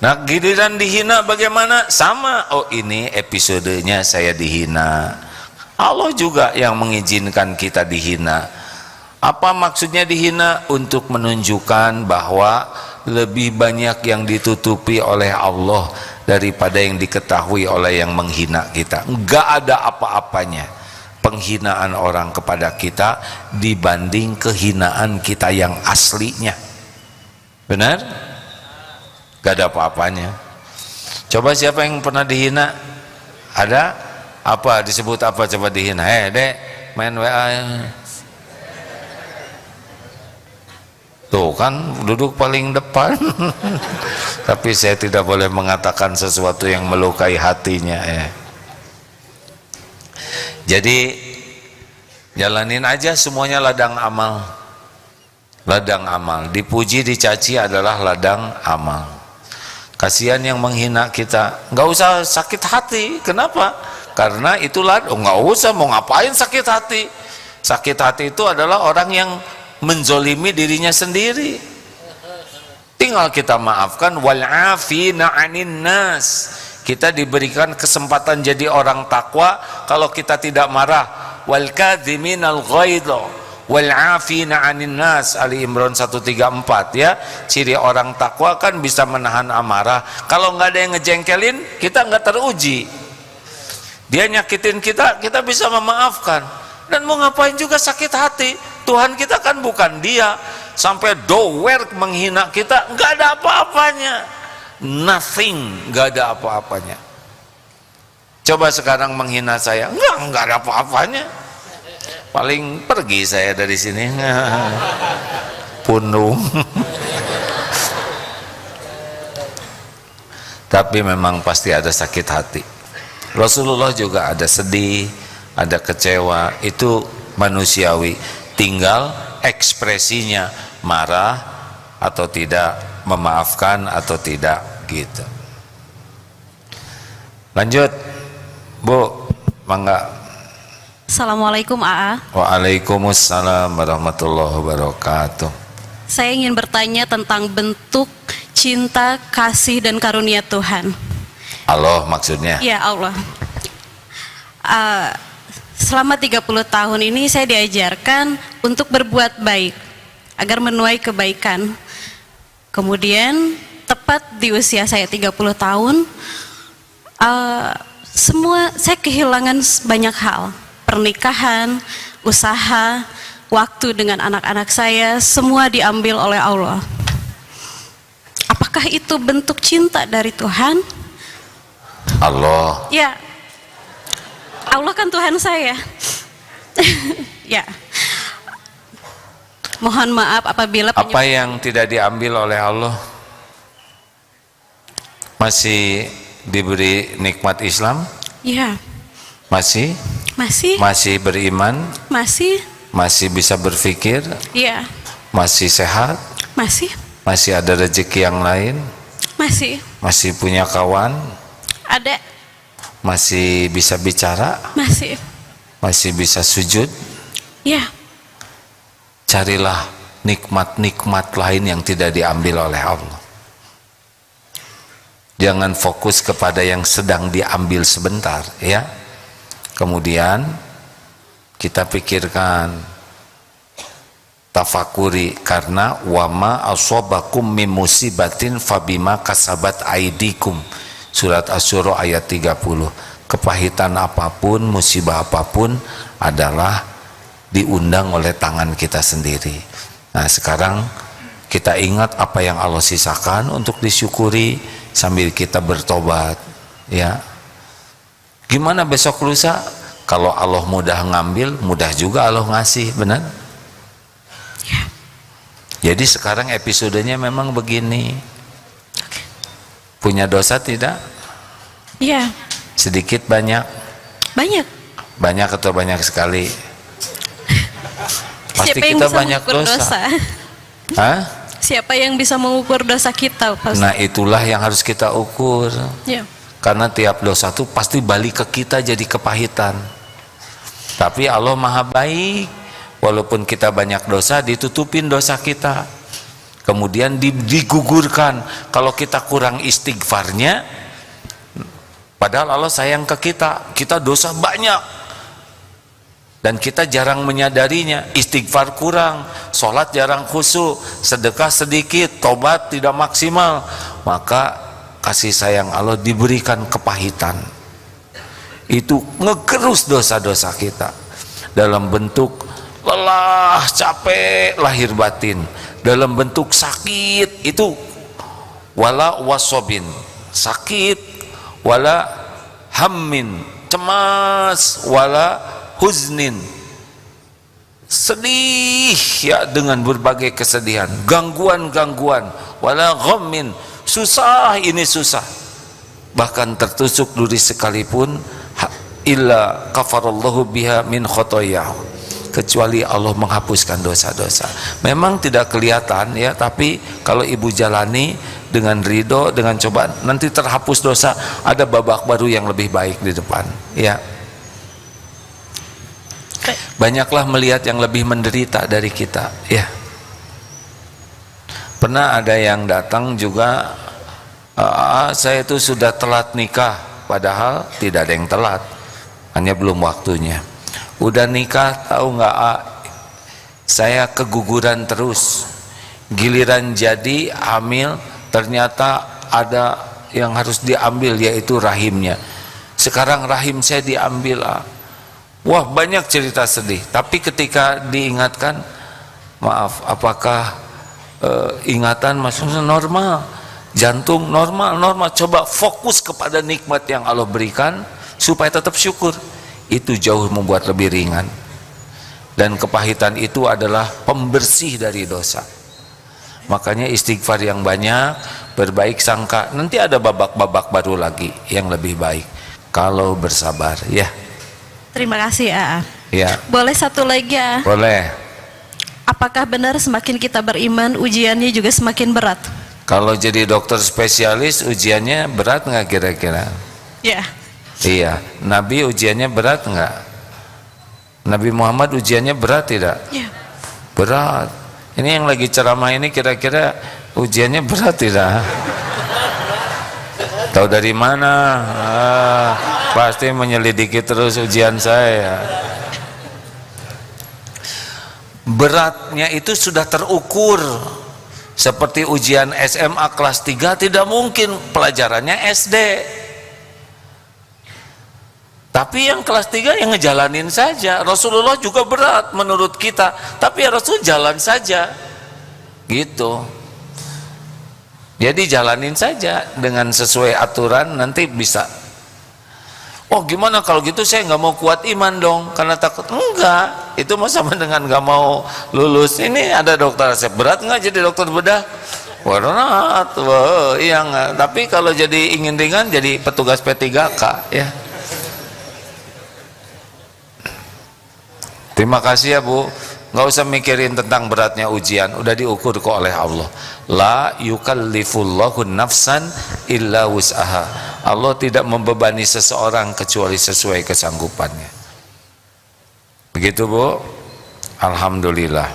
Nah, giliran dihina bagaimana? Sama. Oh, ini episodenya saya dihina. Allah juga yang mengizinkan kita dihina. Apa maksudnya dihina? Untuk menunjukkan bahwa lebih banyak yang ditutupi oleh Allah daripada yang diketahui oleh yang menghina kita. Enggak ada apa-apanya penghinaan orang kepada kita dibanding kehinaan kita yang aslinya. Benar? Enggak ada apa-apanya. Coba siapa yang pernah dihina? Ada? Apa disebut apa coba dihina? Dek, main WA. Tuh kan duduk paling depan. Tapi saya tidak boleh mengatakan sesuatu yang melukai hatinya ya. Jadi jalanin aja semuanya ladang amal. Ladang amal. Dipuji dicaci adalah ladang amal. Kasihan yang menghina kita. Nggak usah sakit hati. Kenapa? Karena itulah, nggak usah, mau ngapain sakit hati. Sakit hati itu adalah orang yang menzolimi dirinya sendiri. Tinggal kita maafkan. Wal'afina 'anin nas. Kita diberikan kesempatan jadi orang takwa kalau kita tidak marah. Wal kadhiminal ghaidha wal 'afina 'anin nas. Ali Imran 134 ya. Ciri orang takwa kan bisa menahan amarah. Kalau nggak ada yang ngejengkelin, kita nggak teruji. Dia nyakitin kita, kita bisa memaafkan. Dan mau ngapain juga sakit hati? Tuhan kita kan bukan dia. Sampai dower menghina kita, nggak ada apa-apanya. Nothing, nggak ada apa-apanya. Coba sekarang menghina saya, nggak ada apa-apanya. Paling pergi saya dari sini. Punung. Tapi memang pasti ada sakit hati. Rasulullah juga ada sedih, ada kecewa, itu manusiawi. Tinggal ekspresinya marah atau tidak, memaafkan atau tidak, gitu. Lanjut, Bu, mangga. Assalamualaikum AA. Waalaikumsalam warahmatullahi wabarakatuh. Saya ingin bertanya tentang bentuk cinta, kasih, dan karunia Tuhan. Allah maksudnya? Ya Allah. Selama 30 tahun ini saya diajarkan untuk berbuat baik agar menuai kebaikan. Kemudian tepat di usia saya 30 tahun, saya kehilangan banyak hal. Pernikahan, usaha, waktu dengan anak-anak saya, semua diambil oleh Allah. Apakah itu bentuk cinta dari Tuhan? Allah. Ya, Allah kan Tuhan saya. Ya. Mohon maaf apabila Apa yang tidak diambil oleh Allah? Masih diberi nikmat Islam? Ya, Masih? masih, Masih beriman? masih, Masih bisa berpikir? ya, Masih sehat? masih, Masih ada rezeki yang lain? masih, Masih punya kawan? ada, Masih bisa bicara? masih, Masih bisa sujud? ya, Carilah nikmat-nikmat lain yang tidak diambil oleh Allah. Jangan fokus kepada yang sedang diambil sebentar, ya. Kemudian kita pikirkan, tafakuri, karena wama asobakum min musibatin fabima kasabat aidikum, surat Asy-Syura ayat 30. Kepahitan apapun, musibah apapun adalah diundang oleh tangan kita sendiri. Nah, sekarang kita ingat apa yang Allah sisakan untuk disyukuri sambil kita bertobat, ya. Gimana besok lusa? Kalau Allah mudah ngambil, mudah juga Allah ngasih, benar? Jadi sekarang episodenya memang begini. Punya dosa tidak? ya, Sedikit banyak? banyak. Banyak atau banyak sekali? Pasti Siapa yang kita bisa banyak mengukur dosa. Hah? Siapa yang bisa mengukur dosa kita, Pak? Nah, itulah yang harus kita ukur. Ya, Karena tiap dosa itu pasti balik ke kita jadi kepahitan. Tapi Allah Maha baik. Walaupun kita banyak dosa, ditutupin dosa kita. Kemudian digugurkan. Kalau kita kurang istighfarnya, padahal Allah sayang ke kita. Kita dosa banyak. Dan kita jarang menyadarinya. Istighfar kurang, sholat jarang khusyuk, sedekah sedikit, tobat tidak maksimal. Maka kasih sayang Allah diberikan kepahitan. Itu ngegerus dosa-dosa kita dalam bentuk lelah, capek, lahir batin, dalam bentuk sakit. Itu wala wasobin, sakit, wala hammin, cemas, wala huznin, sedih, ya, dengan berbagai kesedihan, gangguan-gangguan, wala ghammin, susah, ini susah, bahkan tertusuk duri sekalipun, illa kafarallahu biha min khotoyahu, kecuali Allah menghapuskan dosa-dosa. Memang tidak kelihatan, ya, tapi kalau ibu jalani dengan ridho, dengan cobaan, nanti terhapus dosa, ada babak baru yang lebih baik di depan, ya. Banyaklah melihat yang lebih menderita dari kita, ya. Pernah ada yang datang juga, saya itu sudah telat nikah, padahal tidak ada yang telat, hanya belum waktunya. Udah nikah, tahu nggak, saya keguguran terus, giliran jadi hamil ternyata ada yang harus diambil, yaitu rahimnya. Sekarang rahim saya diambil, wah, banyak cerita sedih. Tapi ketika diingatkan, maaf, apakah ingatan maksudnya normal, jantung normal, coba fokus kepada nikmat yang Allah berikan supaya tetap syukur. Itu jauh membuat lebih ringan. Dan kepahitan itu adalah pembersih dari dosa. Makanya istighfar yang banyak, berbaik sangka, nanti ada babak-babak baru lagi yang lebih baik kalau bersabar, ya. terima kasih, A. Ya, Boleh satu lagi, A? boleh. Apakah benar semakin kita beriman, ujiannya juga semakin berat? Kalau jadi dokter spesialis, ujiannya berat nggak kira-kira? Ya. Iya. Nabi ujiannya berat nggak? Nabi Muhammad ujiannya berat tidak? Ya. Berat. Ini yang lagi ceramah ini kira-kira ujiannya berat tidak? Tahu dari mana? Pasti menyelidiki terus ujian saya. Beratnya itu sudah terukur. Seperti ujian SMA kelas 3 tidak mungkin pelajarannya SD. Tapi yang kelas 3 yang ngejalanin saja. Rasulullah juga berat menurut kita, tapi ya Rasul jalan saja. Gitu. Jadi jalanin saja dengan sesuai aturan, nanti bisa. Oh gimana kalau gitu saya nggak mau kuat iman dong karena takut. Enggak, itu mah sama dengan nggak mau lulus. Ini ada dokter resep, berat nggak jadi dokter bedah? Berat, wah, iya nggak. Tapi kalau jadi ingin ringan jadi petugas P3K ya. Terima kasih ya Bu, nggak usah mikirin tentang beratnya ujian, udah diukur kok oleh Allah. La yukallifullahu nafsan illa wus'aha. Allah tidak membebani seseorang kecuali sesuai kesanggupannya. Begitu Bu. Alhamdulillah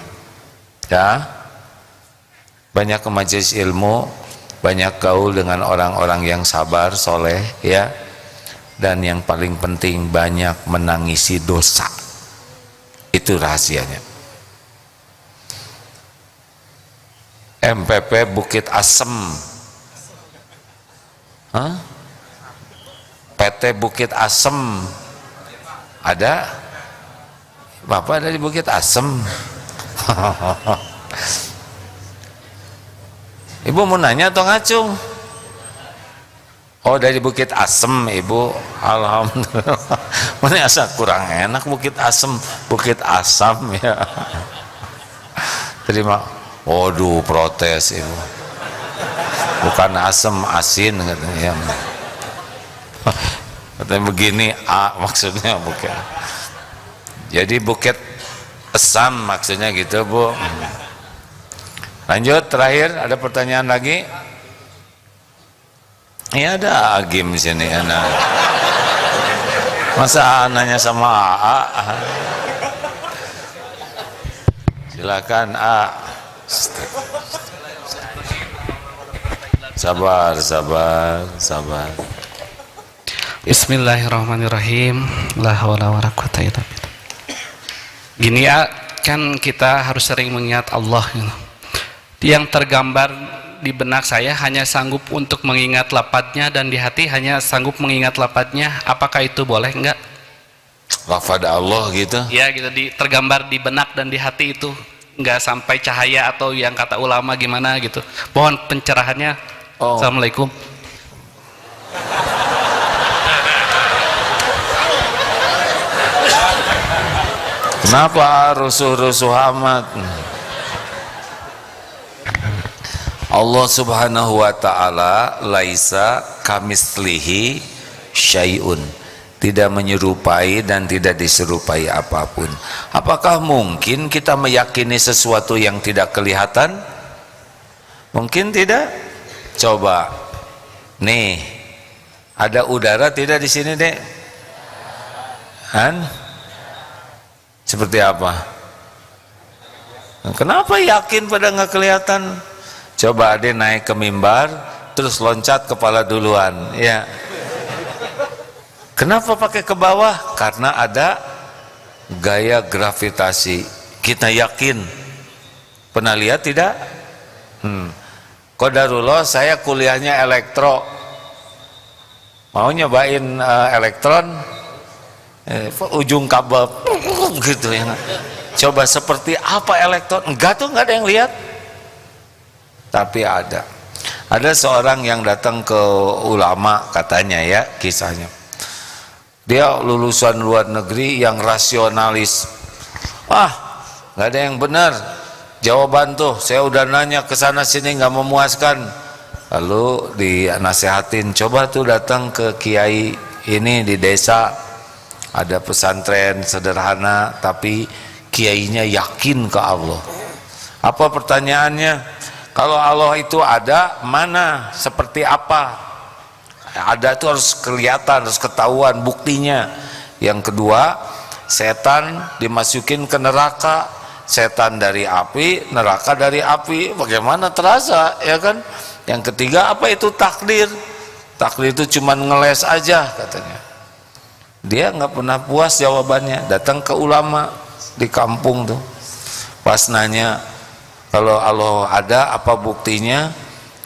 ya, banyak ke majelis ilmu, banyak gaul dengan orang-orang yang sabar, soleh ya, dan yang paling penting banyak menangisi dosa. Itu rahasianya. MPP Bukit Asem, PT Bukit Asem ada? Bapak ada di Bukit Asem? Ibu mau nanya atau ngacung? Oh dari Bukit Asem Ibu. Alhamdulillah. Mana asa kurang enak Bukit Asem, Bukit Asam ya. Terima. Waduh protes Ibu. Bukan asem, asin katanya. Katanya begini A maksudnya bukan. Jadi Bukit Asam maksudnya gitu Bu. Lanjut terakhir, ada pertanyaan lagi? Ya ada Agim di sini anak. Masa nanya sama AA? Silakan A. Sabar. Bismillahirrahmanirrahim. La haula wala quwata illa billah. Gini ya, kan kita harus sering mengingat Allah gitu. Yang tergambar di benak saya hanya sanggup untuk mengingat lafadznya, dan di hati hanya sanggup mengingat lafadznya. Apakah itu boleh enggak? Lafadz Allah gitu? Ya gitu, tergambar di benak dan di hati itu, enggak sampai cahaya atau yang kata ulama gimana gitu. Mohon pencerahannya. Assalamualaikum. Kenapa rusuh-rusuh amat? Allah Subhanahu wa taala laisa kamislihi syai'un, tidak menyerupai dan tidak diserupai apapun. Apakah mungkin kita meyakini sesuatu yang tidak kelihatan? Mungkin tidak. Coba nih, ada udara tidak di sini Dek? Seperti apa? Kenapa yakin pada nggak kelihatan? Coba Ade naik ke mimbar terus loncat kepala duluan ya. Kenapa pakai ke bawah? Karena ada gaya gravitasi. Kita yakin. Pernah lihat tidak? Qadarullah saya kuliahnya elektro. Mau nyobain elektron? Ujung kabel gitu ya. Coba seperti apa elektron? Enggak tuh, enggak ada yang lihat. Tapi ada seorang yang datang ke ulama katanya ya, kisahnya dia lulusan luar negeri yang rasionalis. Nggak ada yang benar jawaban tuh, saya udah nanya ke sana sini nggak memuaskan. Lalu dinasehatin, coba tuh datang ke kiai ini di desa, ada pesantren sederhana tapi kiainya yakin ke Allah. Apa pertanyaannya? Kalau Allah itu ada, mana, seperti apa? Ada itu harus kelihatan, harus ketahuan buktinya. Yang kedua, setan dimasukin ke neraka, setan dari api, neraka dari api, bagaimana terasa ya kan? Yang ketiga, apa itu takdir? Takdir itu cuma ngeles aja katanya. Dia nggak pernah puas jawabannya, datang ke ulama di kampung tuh, pas nanya, kalau Allah ada apa buktinya?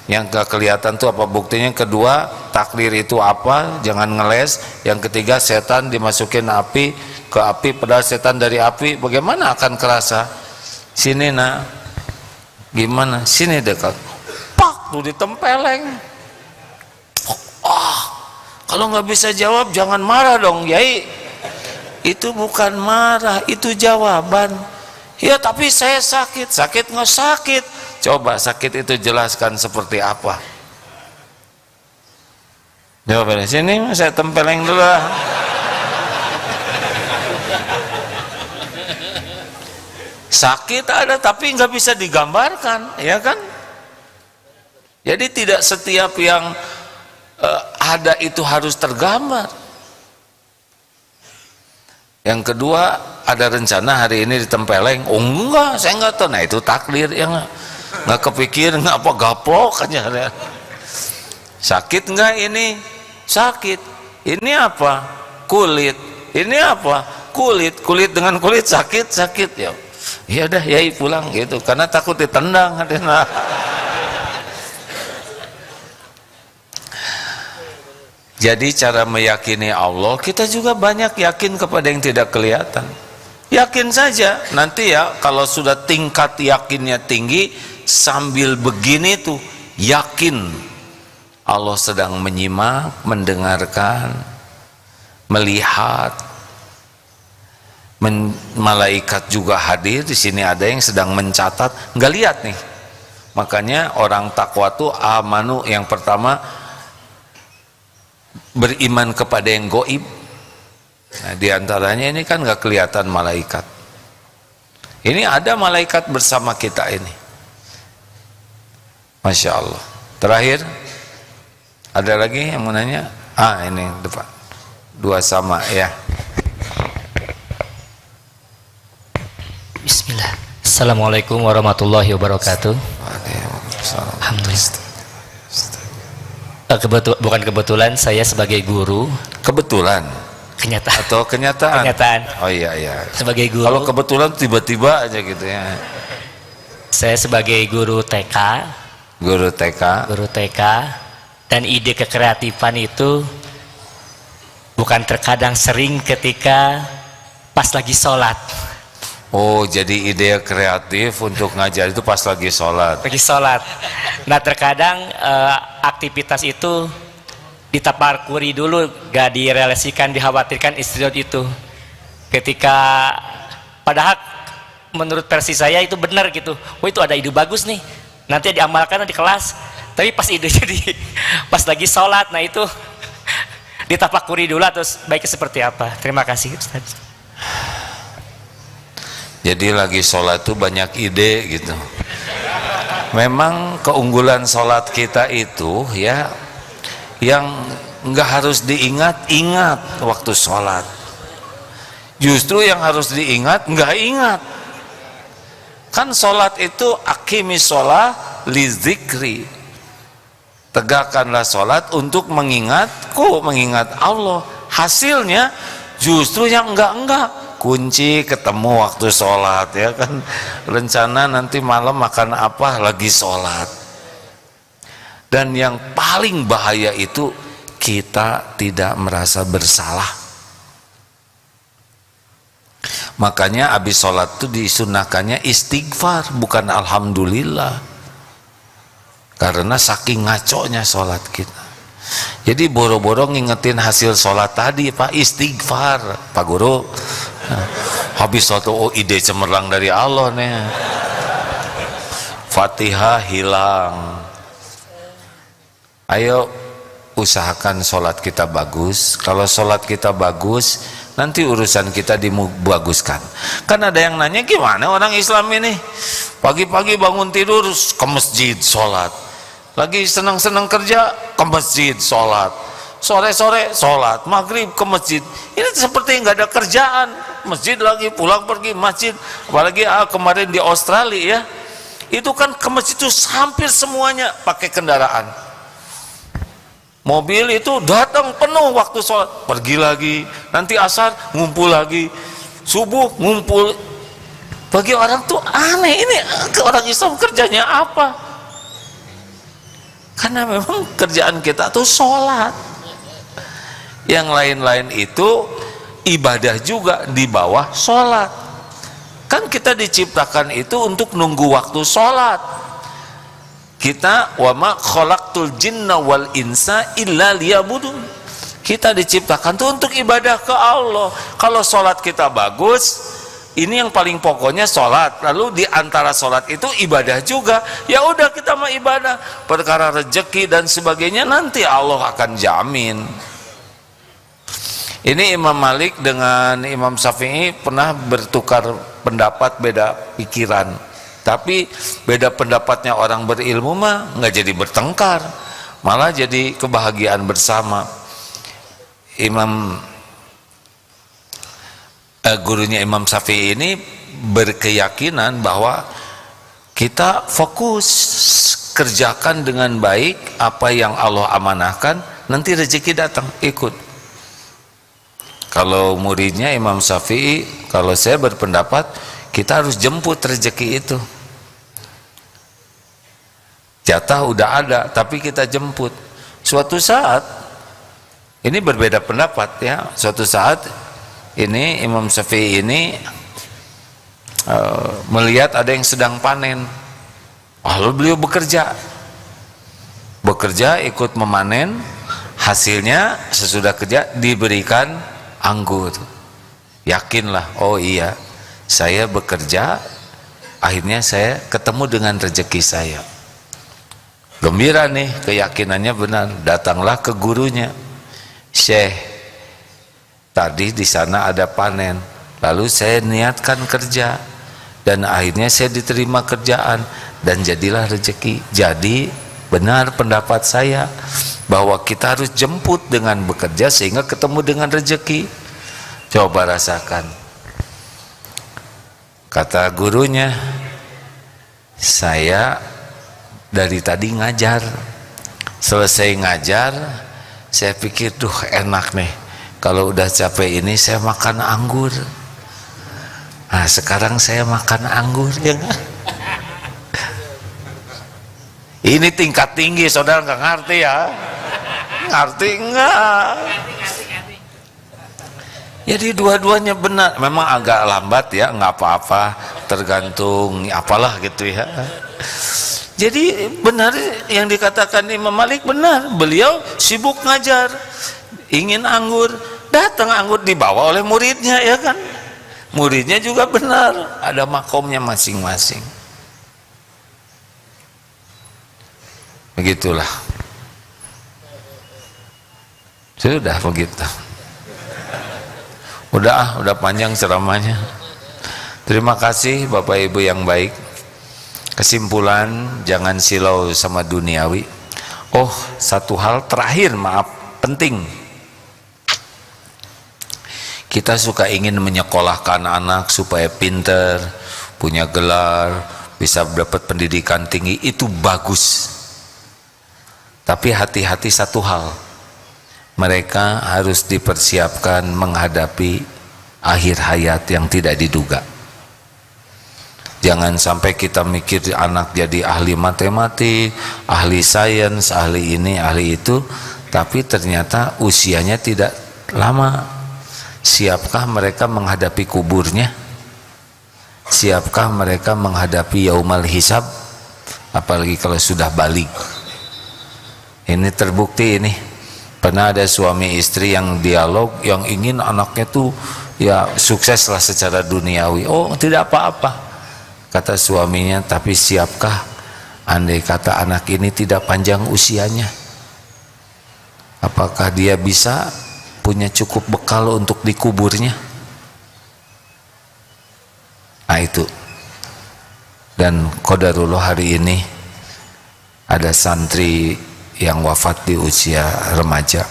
Yang gak kelihatan tuh apa buktinya? Kedua, takdir itu apa? Jangan ngeles. Yang ketiga, setan dimasukin api, ke api, padahal setan dari api, bagaimana akan kerasa? Sini nak, gimana? Sini dekat, pak, tuh ditempeleng. Kalau Kalau nggak bisa jawab jangan marah dong Yai. Itu bukan marah, itu jawaban. Ya tapi saya sakit. Sakit nggak sakit. Coba sakit itu jelaskan seperti apa. Jawab dari sini, saya tempeleng dulu lah. Sakit ada tapi nggak bisa digambarkan, ya kan? Jadi tidak setiap yang ada itu harus tergambar. Yang kedua, ada rencana hari ini ditempeleng. Oh enggak, saya enggak tahu. Nah itu takdir yang nggak kepikir, nggak apa gaplok aja. Sakit enggak ini? Sakit. Ini apa? Kulit. Ini apa? Kulit. Kulit dengan kulit sakit ya. Ya udah Yai pulang gitu. Karena takut ditendang. Jadi cara meyakini Allah, kita juga banyak yakin kepada yang tidak kelihatan. Yakin saja, nanti ya kalau sudah tingkat yakinnya tinggi, sambil begini tuh, yakin Allah sedang menyimak, mendengarkan, melihat, malaikat juga hadir. Di sini ada yang sedang mencatat, nggak lihat nih. Makanya orang takwa tuh amanu, yang pertama beriman kepada yang goib. Nah, diantaranya ini kan nggak kelihatan malaikat. Ini ada malaikat bersama kita ini. Masya Allah. Terakhir, ada lagi yang mau nanya? Ini depan. Dua sama ya. Bismillah. Assalamualaikum warahmatullahi wabarakatuh. Alhamdulillah. Bukan kebetulan, saya sebagai guru. Kebetulan? Kenyataan. Atau kenyataan? Kenyataan. Oh iya. Sebagai guru. Kalau kebetulan tiba-tiba aja gitu ya. Saya sebagai guru TK. Guru TK. Guru TK. Dan ide kekreatifan itu bukan terkadang, sering ketika pas lagi sholat. Oh, jadi ide kreatif untuk ngajar itu pas lagi sholat. Lagi sholat. Nah terkadang aktivitas itu ditaparkuri dulu, gak direalisasikan, dikhawatirkan istirahat itu. Ketika padahal menurut versi saya itu benar gitu. Oh itu ada ide bagus nih, nanti diamalkan di kelas. Tapi pas ide jadi pas lagi sholat, nah itu ditapakuri dulu terus baiknya seperti apa. Terima kasih Ustaz. Jadi lagi sholat tuh banyak ide gitu. Memang keunggulan sholat kita itu ya, yang nggak harus diingat-ingat waktu sholat. Justru yang harus diingat nggak ingat. Kan sholat itu aqimis sholat li zikri. Tegakkanlah sholat untuk mengingatku, mengingat Allah. Hasilnya justru yang enggak. Kunci ketemu waktu sholat ya kan. Rencana nanti malam makan apa, lagi sholat. Dan yang paling bahaya itu kita tidak merasa bersalah. Makanya habis sholat itu disunahkannya istighfar, bukan alhamdulillah. Karena saking ngaconya sholat kita. Jadi boro-boro ngingetin hasil sholat tadi, Pak, istighfar Pak Guru. Habis suatu ide cemerlang dari Allah nih. Fatihah hilang. Ayo usahakan sholat kita bagus. Kalau sholat kita bagus, nanti urusan kita dibaguskan. Kan ada yang nanya, gimana orang Islam ini pagi-pagi bangun tidur ke masjid sholat, lagi senang-senang kerja ke masjid sholat, sore-sore sholat, maghrib ke masjid. Ini seperti nggak ada kerjaan. Masjid lagi, pulang pergi masjid. Apalagi kemarin di Australia ya, itu kan ke masjid itu hampir semuanya pakai kendaraan. Mobil itu datang penuh waktu sholat, pergi lagi, nanti asar ngumpul lagi, subuh ngumpul. Bagi orang tuh aneh, ini orang Islam kerjanya apa? Karena memang kerjaan kita tuh sholat. Yang lain-lain itu ibadah juga di bawah sholat. Kan kita diciptakan itu untuk nunggu waktu sholat. Kita wa ma khalaqtul jinna wal insa illa liya'budun. Kita diciptakan tuh untuk ibadah ke Allah. Kalau sholat kita bagus, ini yang paling pokoknya sholat. Lalu di antara sholat itu ibadah juga. Ya udah kita mau ibadah. Perkara rezeki dan sebagainya nanti Allah akan jamin. Ini Imam Malik dengan Imam Syafi'i pernah bertukar pendapat, beda pikiran. Tapi beda pendapatnya orang berilmu mah nggak jadi bertengkar, malah jadi kebahagiaan bersama. Gurunya Imam Syafi'i ini berkeyakinan bahwa kita fokus kerjakan dengan baik apa yang Allah amanahkan, nanti rezeki datang ikut. Kalau muridnya Imam Syafi'i, kalau saya berpendapat kita harus jemput rezeki itu. Jatah udah ada tapi kita jemput. Suatu saat, ini berbeda pendapat ya, suatu saat ini Imam Syafi'i ini melihat ada yang sedang panen, lalu beliau bekerja ikut memanen. Hasilnya sesudah kerja diberikan anggur. Yakinlah, oh iya, saya bekerja, akhirnya saya ketemu dengan rezeki saya. Gembira nih, keyakinannya benar. Datanglah ke gurunya, Syekh, tadi di sana ada panen, lalu saya niatkan kerja dan akhirnya saya diterima kerjaan dan jadilah rezeki. Jadi benar pendapat saya bahwa kita harus jemput dengan bekerja sehingga ketemu dengan rezeki. Coba rasakan. Kata gurunya, saya dari tadi ngajar, selesai ngajar saya pikir duh enak nih, kalau udah capek ini saya makan anggur. Nah sekarang saya makan anggur ya gak? Ini tingkat tinggi, saudara nggak ngerti ya? Ngerti enggak? Jadi dua-duanya benar. Memang agak lambat ya, nggak apa-apa, tergantung apalah gitu ya. Jadi benar yang dikatakan Imam Malik benar. Beliau sibuk ngajar, ingin anggur, datang anggur dibawa oleh muridnya ya kan. Muridnya juga benar, ada makomnya masing-masing. Begitulah. Sudah begitu. Udah panjang ceramahnya. Terima kasih Bapak Ibu yang baik. Kesimpulan, jangan silau sama duniawi. Oh, satu hal terakhir, maaf, penting. Kita suka ingin menyekolahkan anak supaya pinter, punya gelar, bisa dapat pendidikan tinggi, itu bagus. Tapi hati-hati satu hal, mereka harus dipersiapkan menghadapi akhir hayat yang tidak diduga. Jangan sampai kita mikir anak jadi ahli matematik, ahli sains, ahli ini, ahli itu, tapi ternyata usianya tidak lama. Siapkah mereka menghadapi kuburnya? Siapkah mereka menghadapi yaumal hisab? Apalagi kalau sudah balik. Ini terbukti ini. Pernah ada suami istri yang dialog, yang ingin anaknya tuh ya sukseslah secara duniawi. Oh, tidak apa-apa. Kata suaminya, tapi siapkah andai kata anak ini tidak panjang usianya? Apakah dia bisa punya cukup bekal untuk dikuburnya? Nah itu. Dan qadarullah hari ini ada santri yang wafat di usia remaja.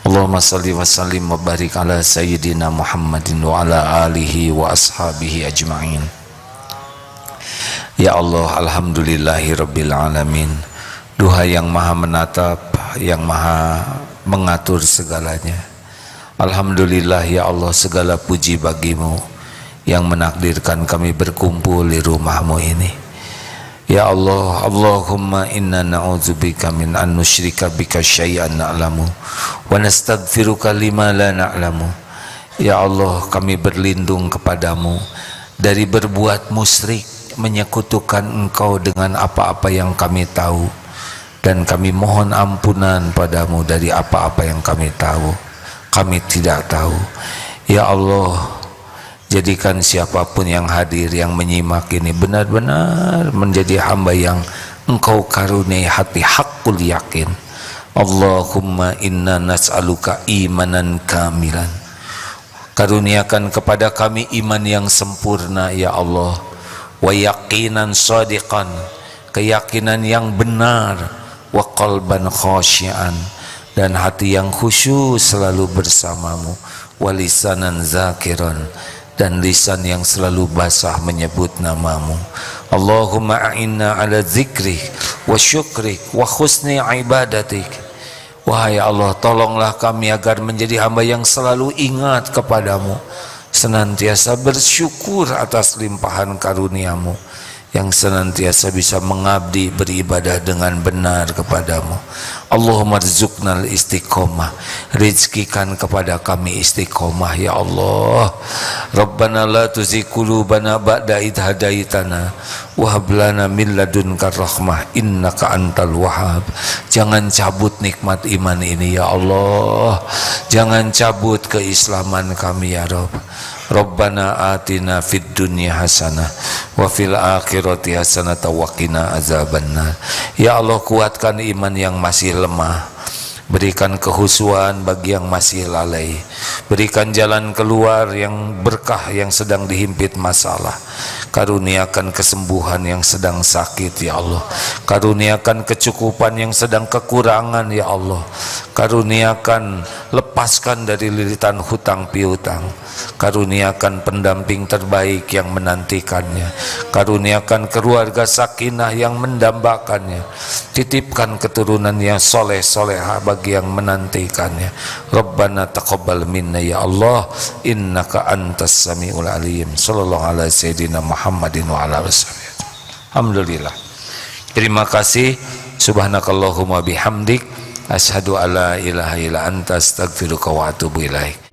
Allahumma salli wa sallim wa barik ala sayyidina Muhammadin wa ala alihi wa ashabihi ajma'in. Ya Allah, alhamdulillahi rabbil alamin. Duha yang maha menatap, yang maha mengatur segalanya. Alhamdulillah ya Allah, segala puji bagimu yang menakdirkan kami berkumpul di rumahmu ini. Ya Allah, Allahumma inna na'udzubika min an nusyrika bika syai'an na'lamu wa nastaghfiruka lima la na'lamu. Ya Allah, kami berlindung kepadamu dari berbuat musyrik, menyekutukan engkau dengan apa-apa yang kami tahu, dan kami mohon ampunan padamu dari apa-apa yang kami tahu, kami tidak tahu. Ya Allah, jadikan siapapun yang hadir, yang menyimak ini benar-benar menjadi hamba yang Engkau karuniai hati hakul yakin. Allahumma inna nas'aluka imanan kamilan. Karuniakan kepada kami iman yang sempurna ya Allah, wa yaqinan shadiqan, keyakinan yang benar, wa qalban khasyian, dan hati yang khusyuk selalu bersamamu, wa lisanan zakiran, dan lisan yang selalu basah menyebut namamu. Allahumma a'inna ala zikrik wa syukrik wa husni ibadatik. Wahai Allah, tolonglah kami agar menjadi hamba yang selalu ingat kepadamu, senantiasa bersyukur atas limpahan karuniamu, yang senantiasa bisa mengabdi beribadah dengan benar kepadamu. Allahumma rizuknal istiqomah, rizkikan kepada kami istiqomah ya Allah. Rabbana la tuzigh qulubana ba'da idh hadaitana wa hab lana min ladunka rahmah innaka antal wahhab. Jangan cabut nikmat iman ini ya Allah, jangan cabut keislaman kami ya Rabb. Rabbana atina fid dunya hasanah wa fil akhirati hasanah wa qina azabannar. Ya Allah, kuatkan iman yang masih lemah, berikan kehusuan bagi yang masih lalai, berikan jalan keluar yang berkah yang sedang dihimpit masalah, karuniakan kesembuhan yang sedang sakit ya Allah, karuniakan kecukupan yang sedang kekurangan ya Allah, karuniakan lepaskan dari lilitan hutang piutang, karuniakan pendamping terbaik yang menantikannya, karuniakan keluarga sakinah yang mendambakannya, titipkan keturunan yang soleh soleha bagi yang menantikannya. Rabbana taqabbal minna ya Allah, innaka antas samiul alim. Sallallahu alaihi sayyidina Muhammadin wa ala washabihi. Alhamdulillah. Terima kasih. Subhanakallahumma bihamdik, asyhadu alla ilaha illa anta astaghfiruka wa atubu ilaik.